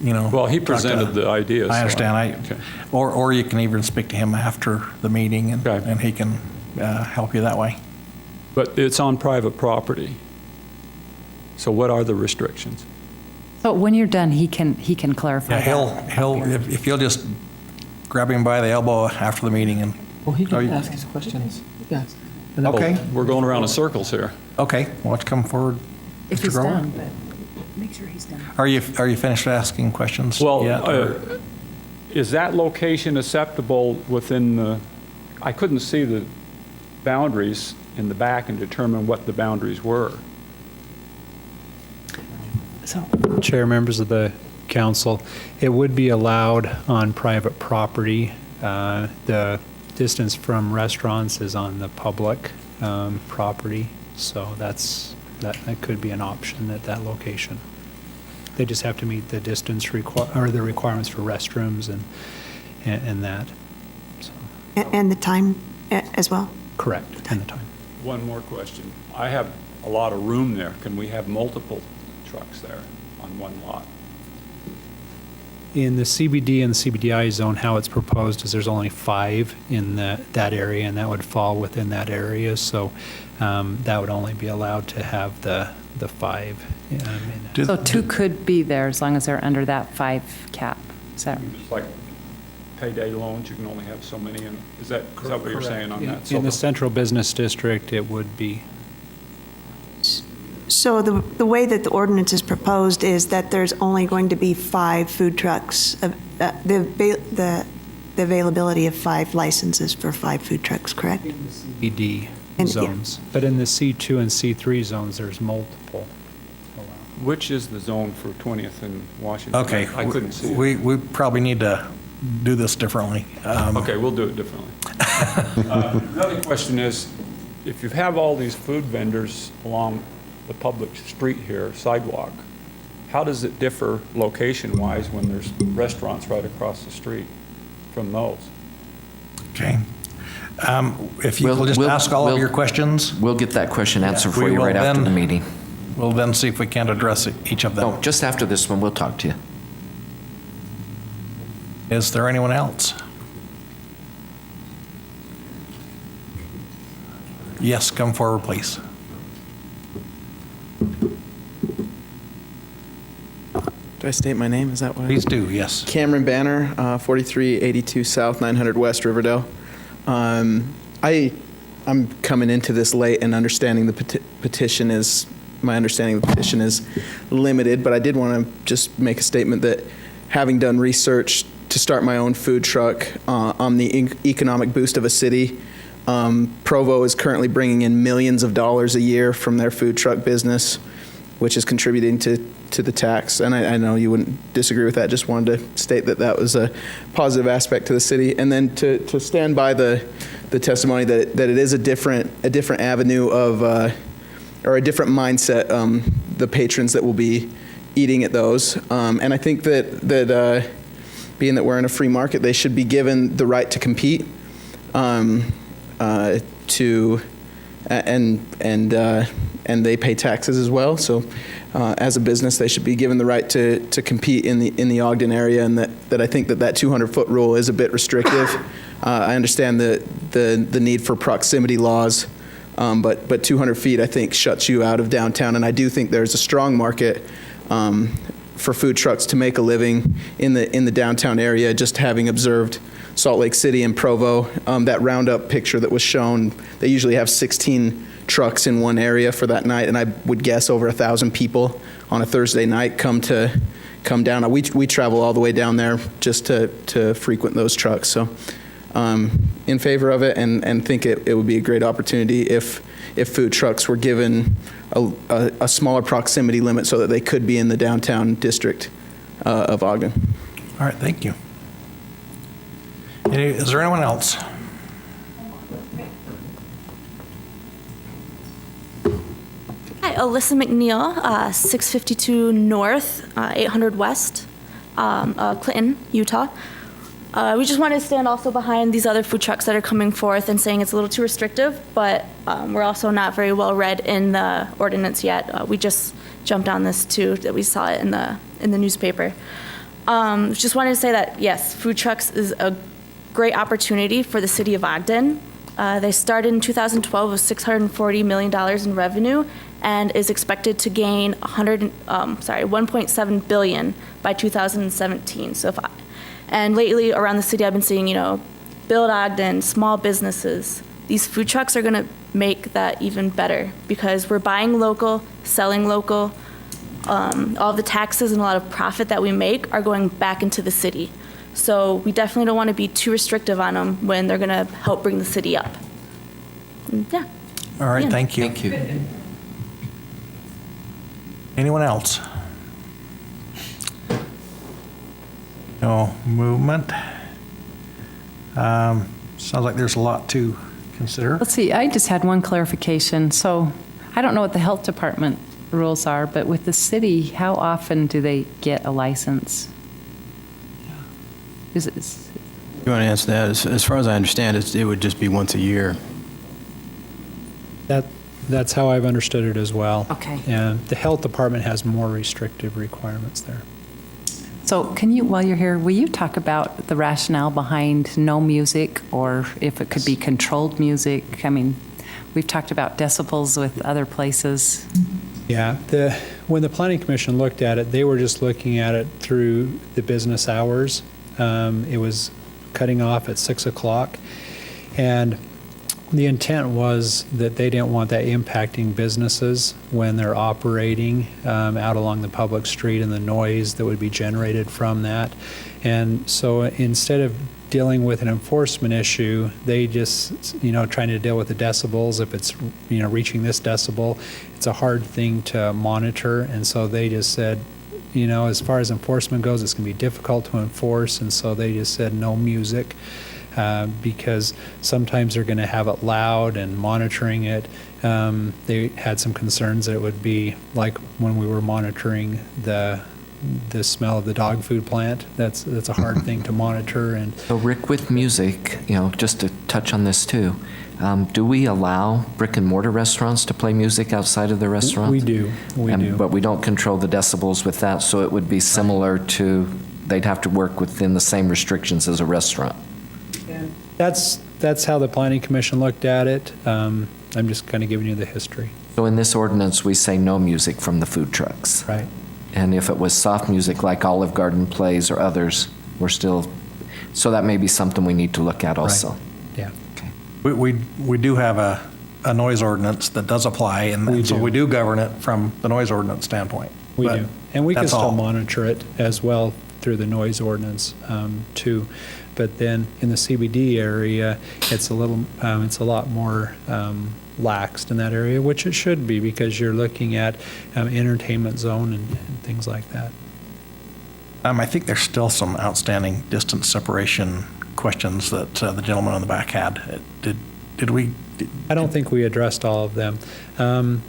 Well, he presented the idea. I understand. Okay. Or you can even speak to him after the meeting, and he can help you that way. But it's on private property. So what are the restrictions? So when you're done, he can clarify. Yeah, he'll if you'll just grab him by the elbow after the meeting and. Well, he can ask his questions. Yes. Okay. We're going around in circles here. Okay, why don't you come forward, If Mr. he's Grover? done, but make sure he's done. Are you finished asking questions Well, yet? or- is that location acceptable within the, I couldn't see the boundaries in the back and determine what the boundaries were. So, Chair, members of the council, it would be allowed on private property. The distance from restaurants is on the public property, so that could be an option at that location. They just have to meet the distance or the requirements for restrooms and that. So, And the time as well? correct, and the time. One more question. I have a lot of room there. Can we have multiple trucks there on one lot? In the CBD and the CBDI zone, how it's proposed is there's only 5 in that area, and that would fall within that area. So that would only be allowed to have the 5. So 2 could be there as long as they're under that 5 cap. Is that It's like payday loans, you can only have so many. Is that what you're saying on that? In the central business district, it would be. So the way that the ordinance is proposed is that there's only going to be 5 food trucks, the availability of 5 licenses for 5 food trucks, correct? CBD And- yeah. zones. But in the C2 and C3 zones, there's multiple. Which is the zone for 20th and Washington? Okay. I couldn't see it. We probably need to do this differently. Okay, we'll do it differently. Another question is, if you have all these food vendors along the public street here, sidewalk, how does it differ location-wise when there's restaurants right across the street from those? Okay. If you will just ask all of your questions, We'll get that question answered for We you will right after then- the meeting. we'll then see if we can't address each of them. No, just after this one, we'll talk to you. Is there anyone else? Yes, come forward, please. Do I state my name? Is that what? Please do, yes. Cameron Banner, 4382 South, 900 West, Riverdale. I'm coming into this late and understanding the petition is, my understanding of the petition is limited, but I did want to just make a statement that having done research to start my own food truck on the economic boost of a city, Provo is currently bringing in millions of dollars a year from their food truck business, which is contributing to the tax. And I know you wouldn't disagree with that. Just wanted to state that that was a positive aspect to the city. And then to stand by the testimony that it is a different avenue of, or a different mindset, the patrons that will be eating at those. And I think that being that we're in a free market, they should be given the right to compete, and they pay taxes as well. So as a business, they should be given the right to compete in the Ogden area, and that I think that 200-foot rule is a bit restrictive. I understand the need for proximity laws, but 200 feet I think shuts you out of downtown, and I do think there's a strong market for food trucks to make a living in the downtown area. Just having observed Salt Lake City and Provo, that roundup picture that was shown, they usually have 16 trucks in one area for that night, and I would guess over 1,000 people on a Thursday night come down. We travel all the way down there just to frequent those trucks. So in favor of it, and think it would be a great opportunity if food trucks were given a smaller proximity limit so that they could be in the downtown district of Ogden. All right, thank you. Is there anyone else? Hi, Alyssa McNeil, 652 North, 800 West, Clinton, Utah. We just want to stand also behind these other food trucks that are coming forth and saying it's a little too restrictive, but we're also not very well read in the ordinance yet. We just jumped on this too, that we saw it in the newspaper. Just wanted to say that yes, food trucks is a great opportunity for the city of Ogden. They started in 2012 with $640 million in revenue and is expected to gain 1.7 billion by 2017. And lately around the city, I've been seeing, Build Ogden, small businesses. These food trucks are going to make that even better because we're buying local, selling local. All the taxes and a lot of profit that we make are going back into the city. So we definitely don't want to be too restrictive on them when they're going to help bring the city up. Yeah. All right, Yeah. thank you. Thank you. Anyone else? No movement. Sounds like there's a lot to consider. Let's see, I just had one clarification. So I don't know what the health department rules are, but with the city, how often do they get a license? Is it, You want to answer that? As far as I understand, it would just be once a year. That's how I've understood it as well. Okay. And the health department has more restrictive requirements there. so can you, while you're here, will you talk about the rationale behind no music, or if it could be controlled music? I mean, we've talked about decibels with other places. Yeah, when the Planning Commission looked at it, they were just looking at it through the business hours. It was cutting off at 6 o'clock. And The intent was that they didn't want that impacting businesses when they're operating out along the public street and the noise that would be generated from that. And so instead of dealing with an enforcement issue, they just, trying to deal with the decibels. If it's, reaching this decibel, it's a hard thing to monitor. And so they just said, as far as enforcement goes, it's going to be difficult to enforce. And so they just said no music. Because sometimes they're going to have it loud and monitoring it. They had some concerns that it would be like when we were monitoring the smell of the dog food plant. That's a hard thing to monitor. And So Rick, with music, just to touch on this too, do we allow brick and mortar restaurants to play music outside of their restaurants? we do. But we don't control the decibels with that, so it would be similar to, they'd have to work within the same restrictions as a restaurant. That's how the Planning Commission looked at it. I'm just kind of giving you the history. So in this ordinance, we say no music from the food trucks. Right. And if it was soft music like Olive Garden plays or others, we're still, so that may be something we need to look at also. Yeah. We do have a noise ordinance that does apply, and so we do govern it from the noise ordinance standpoint. We But do. And we can that's still all. monitor it as well through the noise ordinance too. But then in the CBD area, it's a lot more laxed in that area, which it should be because you're looking at entertainment zone and things like that. I think there's still some outstanding distance separation questions that the gentleman on the back had. Did we? I don't think we addressed all of them.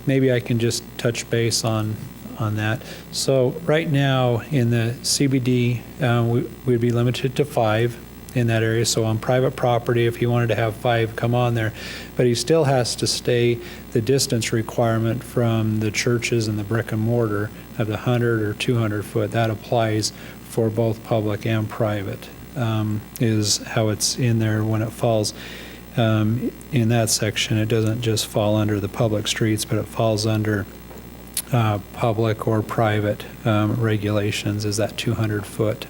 Maybe I can just touch base on that. So right now in the CBD, we'd be limited to 5 in that area. So on private property, if he wanted to have 5 come on there, but he still has to stay the distance requirement from the churches and the brick and mortar of the 100 or 200 foot. That applies for both public and private, is how it's in there when it falls. In that section, it doesn't just fall under the public streets, but it falls under public or private regulations, is that 200-foot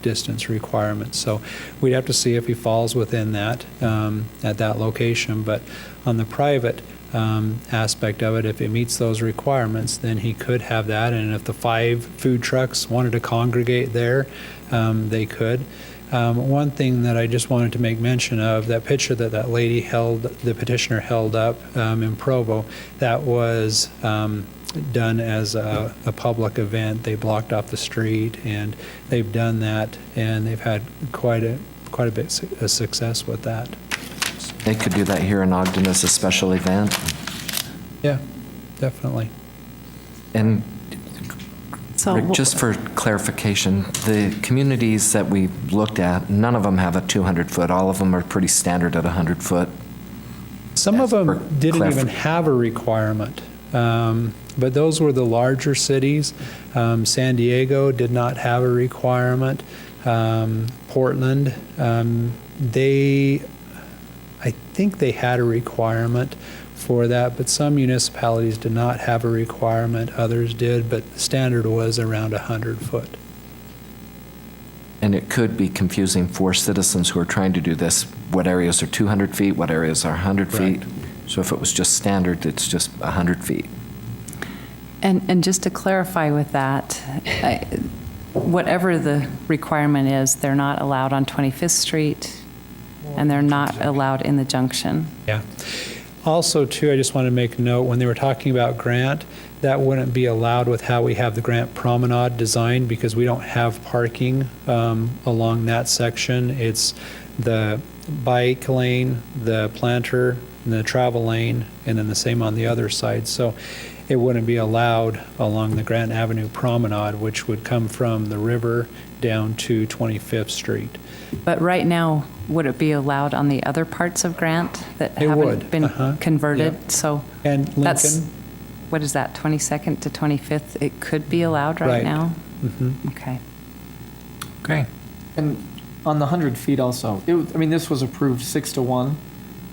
distance requirement. So we'd have to see if he falls within that at that location. But on the private aspect of it, if it meets those requirements, then he could have that. And if the 5 food trucks wanted to congregate there, they could. One thing that I just wanted to make mention of, that picture that lady held, the petitioner held up in Provo, that was done as a public event. They blocked off the street, and they've done that, and they've had quite a bit of success with that. They could do that here in Ogden as a special event. Yeah, definitely. And So Rick, just for clarification, the communities that we looked at, none of them have a 200-foot. All of them are pretty standard at 100-foot. Some of them didn't even have a requirement, but those were the larger cities. San Diego did not have a requirement. Portland, I think they had a requirement for that, but some municipalities did not have a requirement. Others did, but the standard was around 100 foot. And it could be confusing for citizens who are trying to do this. What areas are 200 feet? What areas are 100 feet? So if it was just standard, it's just 100 feet. And just to clarify with that, whatever the requirement is, they're not allowed on 25th Street, and they're not allowed in the junction. Yeah. Also, too, I just want to make a note, when they were talking about Grant, that wouldn't be allowed with how we have the Grant Promenade designed, because we don't have parking along that section. It's the bike lane, the planter, and the travel lane, and then the same on the other side. So it wouldn't be allowed along the Grant Avenue Promenade, which would come from the river down to 25th Street. But right now, would it be allowed on the other parts of Grant that It haven't would. been converted? Yeah. So And that's, Lincoln. what is that, 22nd to 25th? It could be allowed right Right. now? Mhm. Okay. Okay. And on the 100 feet also, this was approved 6-1,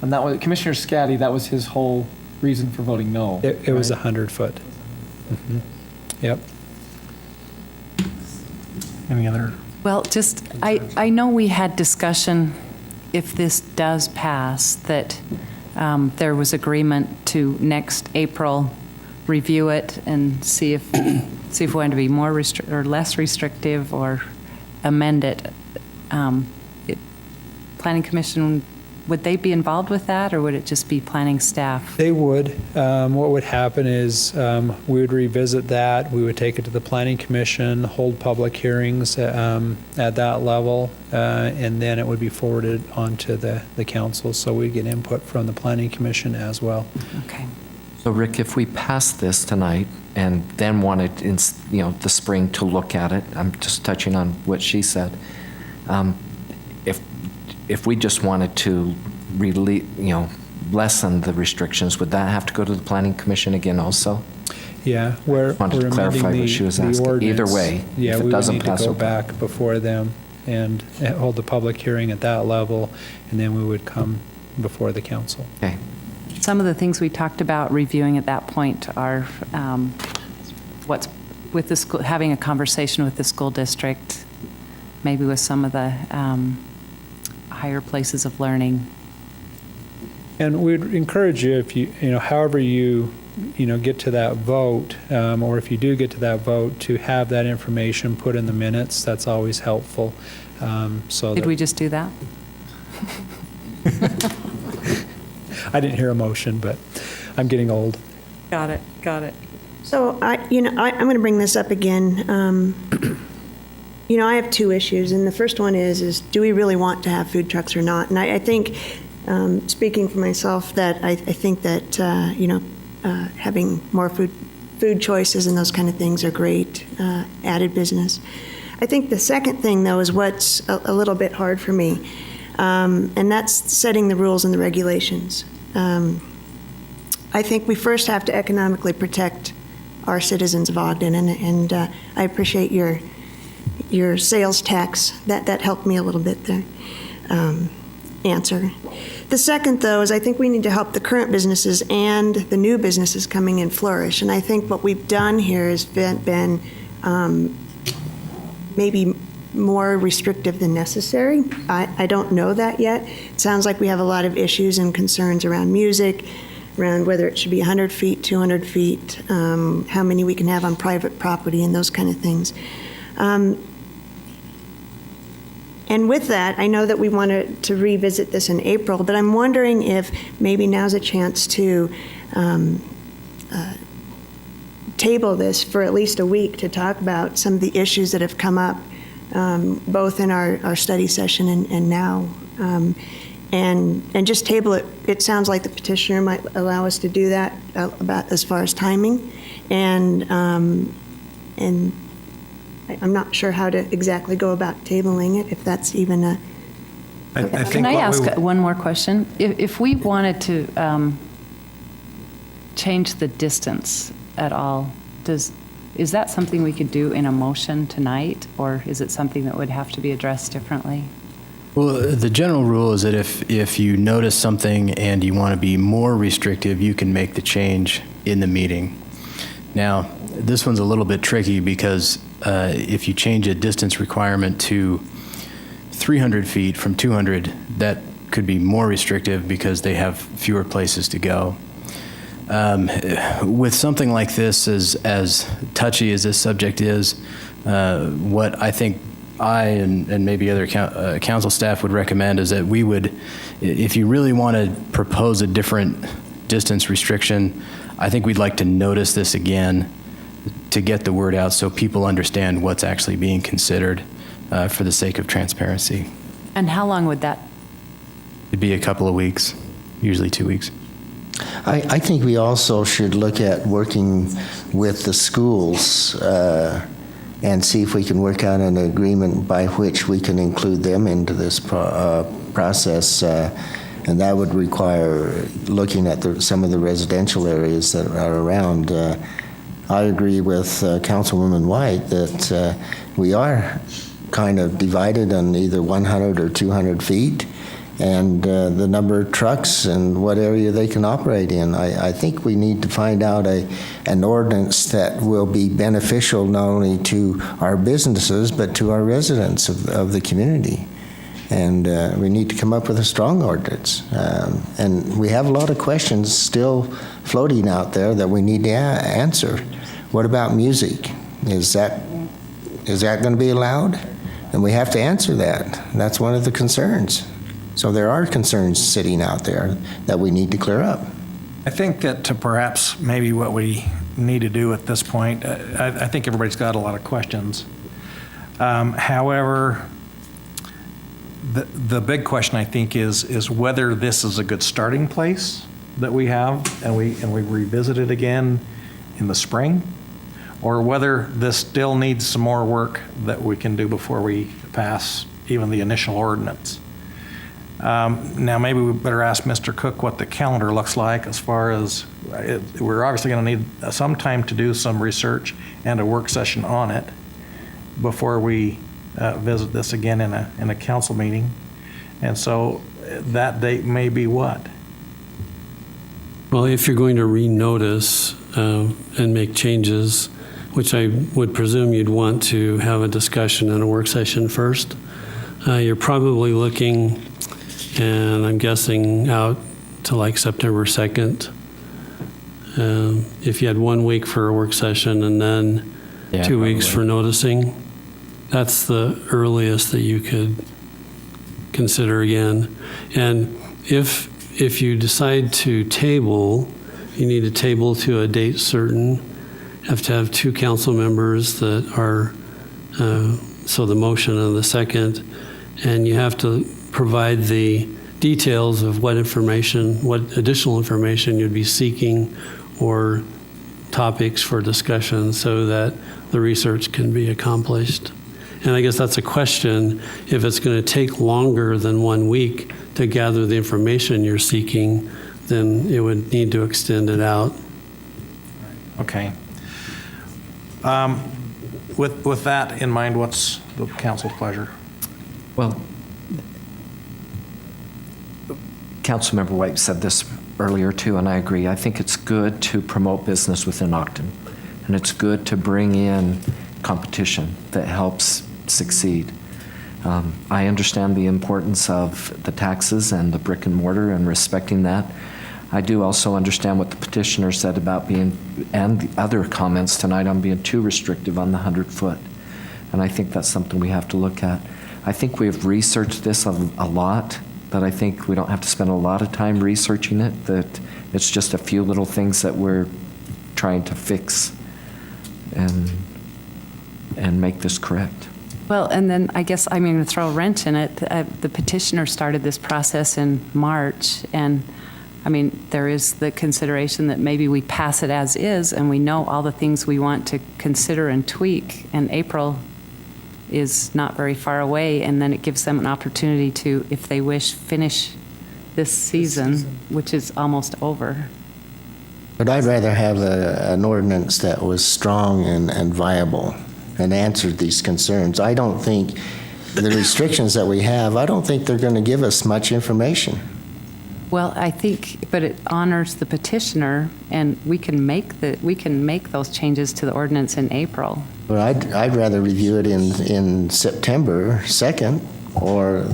and that was Commissioner Scatty. That was his whole reason for voting no. It was 100 foot. Mhm. Yep. Any other? Well, I know we had discussion, if this does pass, that there was agreement to next April review it and see if we want to be more or less restrictive or amend it. Planning Commission, would they be involved with that, or would it just be planning staff? They would. What would happen is we would revisit that. We would take it to the Planning Commission, hold public hearings at that level, and then it would be forwarded onto the council. So we'd get input from the Planning Commission as well. Okay. So Rick, if we pass this tonight and then wanted in, the spring to look at it, I'm just touching on what she said. If we just wanted to lessen the restrictions, would that have to go to the Planning Commission again also? Yeah, we're Wanted to clarify amending what she was the asking. ordinance. Either way, Yeah, if it we would doesn't need to pass go over. back before them and hold the public hearing at that level, and then we would come before the council. Okay. Some of the things we talked about reviewing at that point are what's with the school, having a conversation with the school district, maybe with some of the higher places of learning. And we'd encourage you, if however you get to that vote, or if you do get to that vote, to have that information put in the minutes. That's always helpful. Did we just do that? I didn't hear a motion, but I'm getting old. Got it. So I'm going to bring this up again. I have two issues, and the first one is do we really want to have food trucks or not? And I think, speaking for myself, that I think that having more food choices and those kind of things are great, added business. I think the second thing, though, is what's a little bit hard for me, and that's setting the rules and the regulations. I think we first have to economically protect our citizens of Ogden, and I appreciate your sales tax. That helped me a little bit there. Answer. The second, though, is I think we need to help the current businesses and the new businesses coming in flourish. And I think what we've done here has been maybe more restrictive than necessary. I don't know that yet. It sounds like we have a lot of issues and concerns around music, around whether it should be 100 feet, 200 feet, how many we can have on private property, and those kind of things. And with that, I know that we wanted to revisit this in April, but I'm wondering if maybe now's a chance to table this for at least a week to talk about some of the issues that have come up, both in our study session and now. And just table it. It sounds like the petitioner might allow us to do that about as far as timing. And I'm not sure how to exactly go about tabling it, if that's even a... Can I ask one more question? If we wanted to change the distance at all, is that something we could do in a motion tonight, or is it something that would have to be addressed differently? Well, the general rule is that if you notice something and you want to be more restrictive, you can make the change in the meeting. Now, this one's a little bit tricky because if you change a distance requirement to 300 feet from 200, that could be more restrictive because they have fewer places to go. With something like this, as touchy as this subject is, what I think I and maybe other council staff would recommend is that we would, if you really want to propose a different distance restriction, I think we'd like to notice this again to get the word out so people understand what's actually being considered for the sake of transparency. And how long would that? It'd be a couple of weeks, usually 2 weeks. I think we also should look at working with the schools and see if we can work out an agreement by which we can include them into this process. And that would require looking at some of the residential areas that are around. I agree with Councilwoman White that we are kind of divided on either 100 or 200 feet, and the number of trucks and what area they can operate in. I think we need to find out an ordinance that will be beneficial not only to our businesses but to our residents of the community. And we need to come up with a strong ordinance. And we have a lot of questions still floating out there that we need to answer. What about music? Is that going to be allowed? And we have to answer that. That's one of the concerns. So there are concerns sitting out there that we need to clear up. I think that perhaps maybe what we need to do at this point, I think everybody's got a lot of questions. However, the big question, I think, is whether this is a good starting place that we have and we revisit it again in the spring, or whether this still needs some more work that we can do before we pass even the initial ordinance. Now, maybe we better ask Mr. Cook what the calendar looks like as far as, we're obviously going to need some time to do some research and a work session on it before we visit this again in a council meeting. And so that date may be what? Well, if you're going to renotice and make changes, which I would presume you'd want to have a discussion and a work session first, you're probably looking, and I'm guessing out to like September 2nd. If you had 1 week for a work session and then 2 weeks for noticing, that's the earliest that you could consider again. And if you decide to table, you need to table to a date certain. You have to have 2 council members that are, so the motion and the second, and you have to provide the details of what additional information you'd be seeking or topics for discussion so that the research can be accomplished. And I guess that's a question, if it's going to take longer than 1 week to gather the information you're seeking, then it would need to extend it out. Okay. With that in mind, what's the council's pleasure? Well, Councilmember White said this earlier too, and I agree. I think it's good to promote business within Ogden, and it's good to bring in competition that helps succeed. I understand the importance of the taxes and the brick and mortar and respecting that. I do also understand what the petitioner said about being, and the other comments tonight on being too restrictive on the 100-foot. And I think that's something we have to look at. I think we've researched this a lot, but I think we don't have to spend a lot of time researching it, that it's just a few little things that we're trying to fix and make this correct. Well, and then I guess I'm going to throw a wrench in it. The petitioner started this process in March, and I mean, there is the consideration that maybe we pass it as is, and we know all the things we want to consider and tweak, and April is not very far away, and then it gives them an opportunity to, if they wish, finish this season, which is almost over. But I'd rather have an ordinance that was strong and viable and answered these concerns. I don't think the restrictions that we have, I don't think they're going to give us much information. Well, I think, but it honors the petitioner, and we can make those changes to the ordinance in April. But I'd rather review it in September 2nd or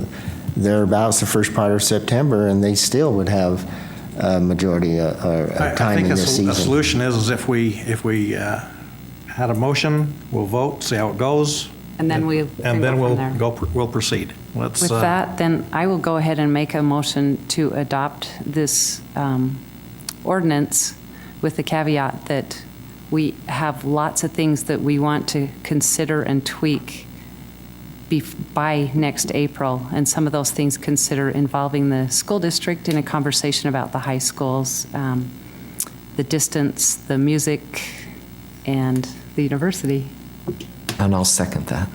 thereabouts the first part of September, and they still would have a majority or time in the season. I think the solution is if we had a motion, we'll vote, see how it goes. And then we'll proceed. Let's, with that, then I will go ahead and make a motion to adopt this ordinance with the caveat that we have lots of things that we want to consider and tweak by next April, and some of those things consider involving the school district in a conversation about the high schools, the distance, the music, and the university. And I'll second that.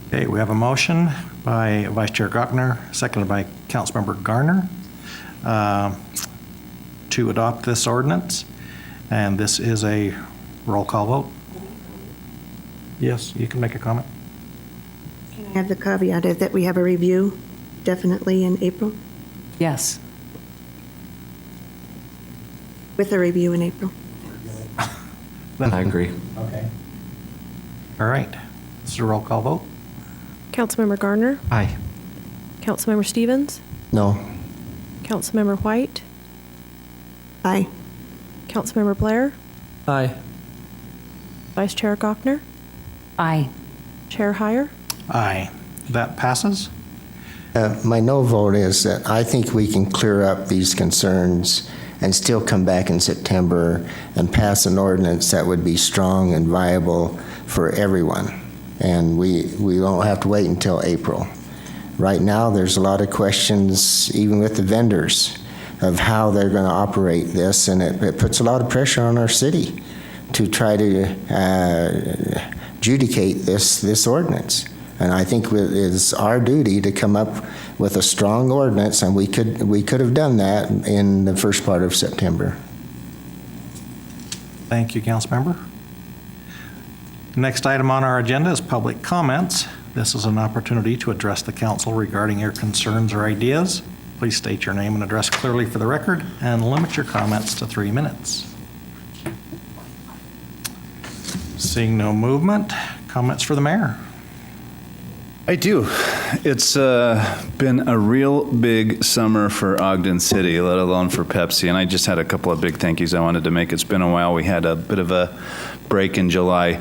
Okay, we have a motion by Vice Chair Gochner, seconded by Councilmember Garner, to adopt this ordinance. And this is a roll call vote. Yes, you can make a comment. Can I have the caveat of that we have a review definitely in April? Yes. With a review in April. I agree. Okay. All right. This is a roll call vote. Councilmember Garner. Aye. Councilmember Stevens. No. Councilmember White. Aye. Councilmember Blair. Aye. Vice Chair Gochner. Aye. Chair Heyer. Aye. That passes. My no vote is that I think we can clear up these concerns and still come back in September and pass an ordinance that would be strong and viable for everyone. And we don't have to wait until April. Right now, there's a lot of questions, even with the vendors, of how they're going to operate this, and it puts a lot of pressure on our city to try to adjudicate this ordinance. And I think it is our duty to come up with a strong ordinance, and we could have done that in the first part of September. Thank you, Councilmember. Next item on our agenda is public comments. This is an opportunity to address the council regarding your concerns or ideas. Please state your name and address clearly for the record and limit your comments to 3 minutes. Seeing no movement, comments for the mayor. I do. It's been a real big summer for Ogden City, let alone for Pepsi, and I just had a couple of big thank yous I wanted to make. It's been a while. We had a bit of a break in July.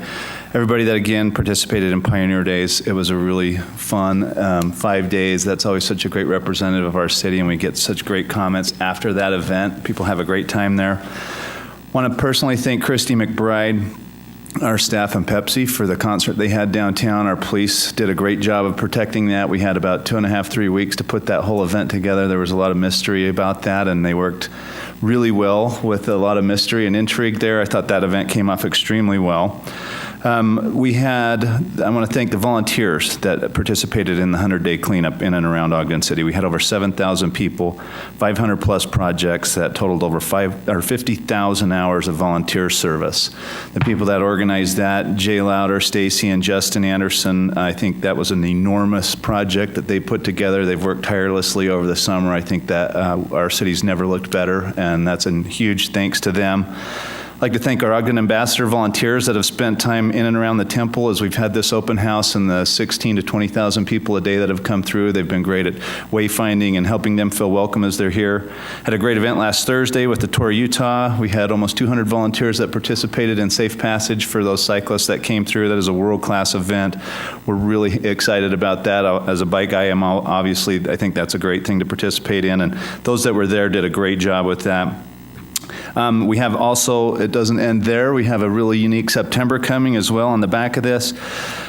Everybody that, again, participated in Pioneer Days, it was a really fun 5 days. That's always such a great representative of our city, and we get such great comments after that event. People have a great time there. Want to personally thank Christy McBride, our staff and Pepsi, for the concert they had downtown. Our police did a great job of protecting that. We had about 2.5, 3 weeks to put that whole event together. There was a lot of mystery about that, and they worked really well with a lot of mystery and intrigue there. I thought that event came off extremely well. I want to thank the volunteers that participated in the 100-day cleanup in and around Ogden City. We had over 7,000 people, 500 plus projects that totaled over 50,000 hours of volunteer service. The people that organized that, Jay Lauder, Stacy, and Justin Anderson, I think that was an enormous project that they put together. They've worked tirelessly over the summer. I think that our city's never looked better, and that's a huge thanks to them. I'd like to thank our Ogden Ambassador volunteers that have spent time in and around the temple as we've had this open house, and the 16 to 20,000 people a day that have come through. They've been great at wayfinding and helping them feel welcome as they're here. Had a great event last Thursday with the Tour Utah. We had almost 200 volunteers that participated in Safe Passage for those cyclists that came through. That is a world-class event. We're really excited about that. As a bike guy, I think that's a great thing to participate in, and those that were there did a great job with that. We have also, it doesn't end there, we have a really unique September coming as well on the back of this.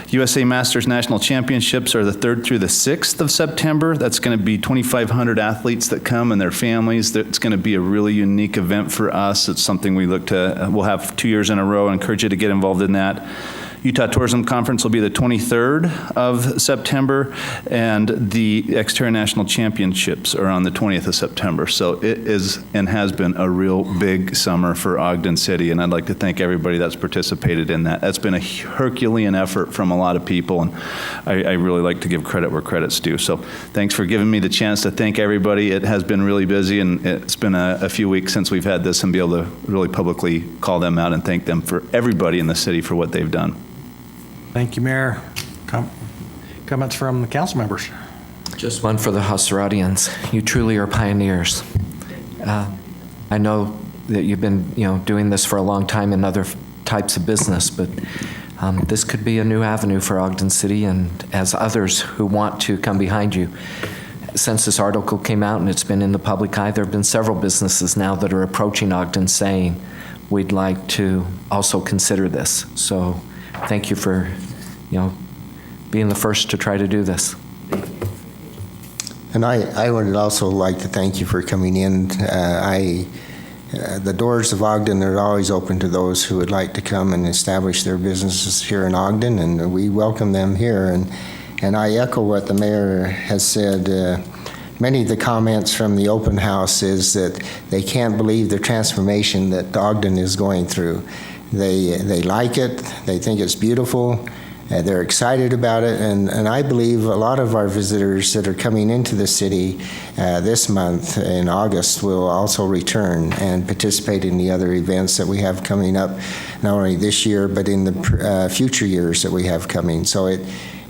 USA Masters National Championships are the 3rd through the 6th of September. That's going to be 2,500 athletes that come and their families. It's going to be a really unique event for us. It's something we look to, we'll have 2 years in a row. I encourage you to get involved in that. Utah Tourism Conference will be the 23rd of September, and the Xterra National Championships are on the 20th of September. So it is and has been a real big summer for Ogden City, and I'd like to thank everybody that's participated in that. That's been a Herculean effort from a lot of people, and I really like to give credit where credit's due. So thanks for giving me the chance to thank everybody. It has been really busy, and it's been a few weeks since we've had this, and be able to really publicly call them out and thank them for everybody in the city for what they've done. Thank you, Mayor. Comments from the council members? Just one for the Husseratians. You truly are pioneers. I know that you've been, doing this for a long time in other types of business, but this could be a new avenue for Ogden City, and as others who want to come behind you. Since this article came out and it's been in the public eye, there have been several businesses now that are approaching Ogden saying, we'd like to also consider this. So thank you for, being the first to try to do this. And I would also like to thank you for coming in. The doors of Ogden are always open to those who would like to come and establish their businesses here in Ogden, and we welcome them here. And I echo what the mayor has said. Many of the comments from the open house is that they can't believe the transformation that Ogden is going through. They like it. They think it's beautiful. They're excited about it, and I believe a lot of our visitors that are coming into the city this month in August will also return and participate in the other events that we have coming up, not only this year, but in the future years that we have coming. So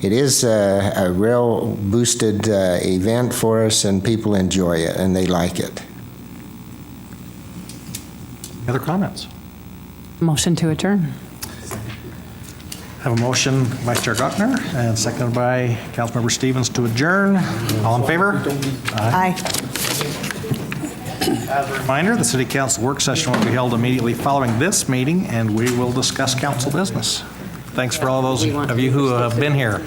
it is a real boosted event for us, and people enjoy it, and they like it. Any other comments? Motion to adjourn. Have a motion, Vice Chair Gochner, and seconded by Councilmember Stevens to adjourn. All in favor? Aye. As a reminder, the City Council work session will be held immediately following this meeting, and we will discuss council business. Thanks for all those of you who have been here.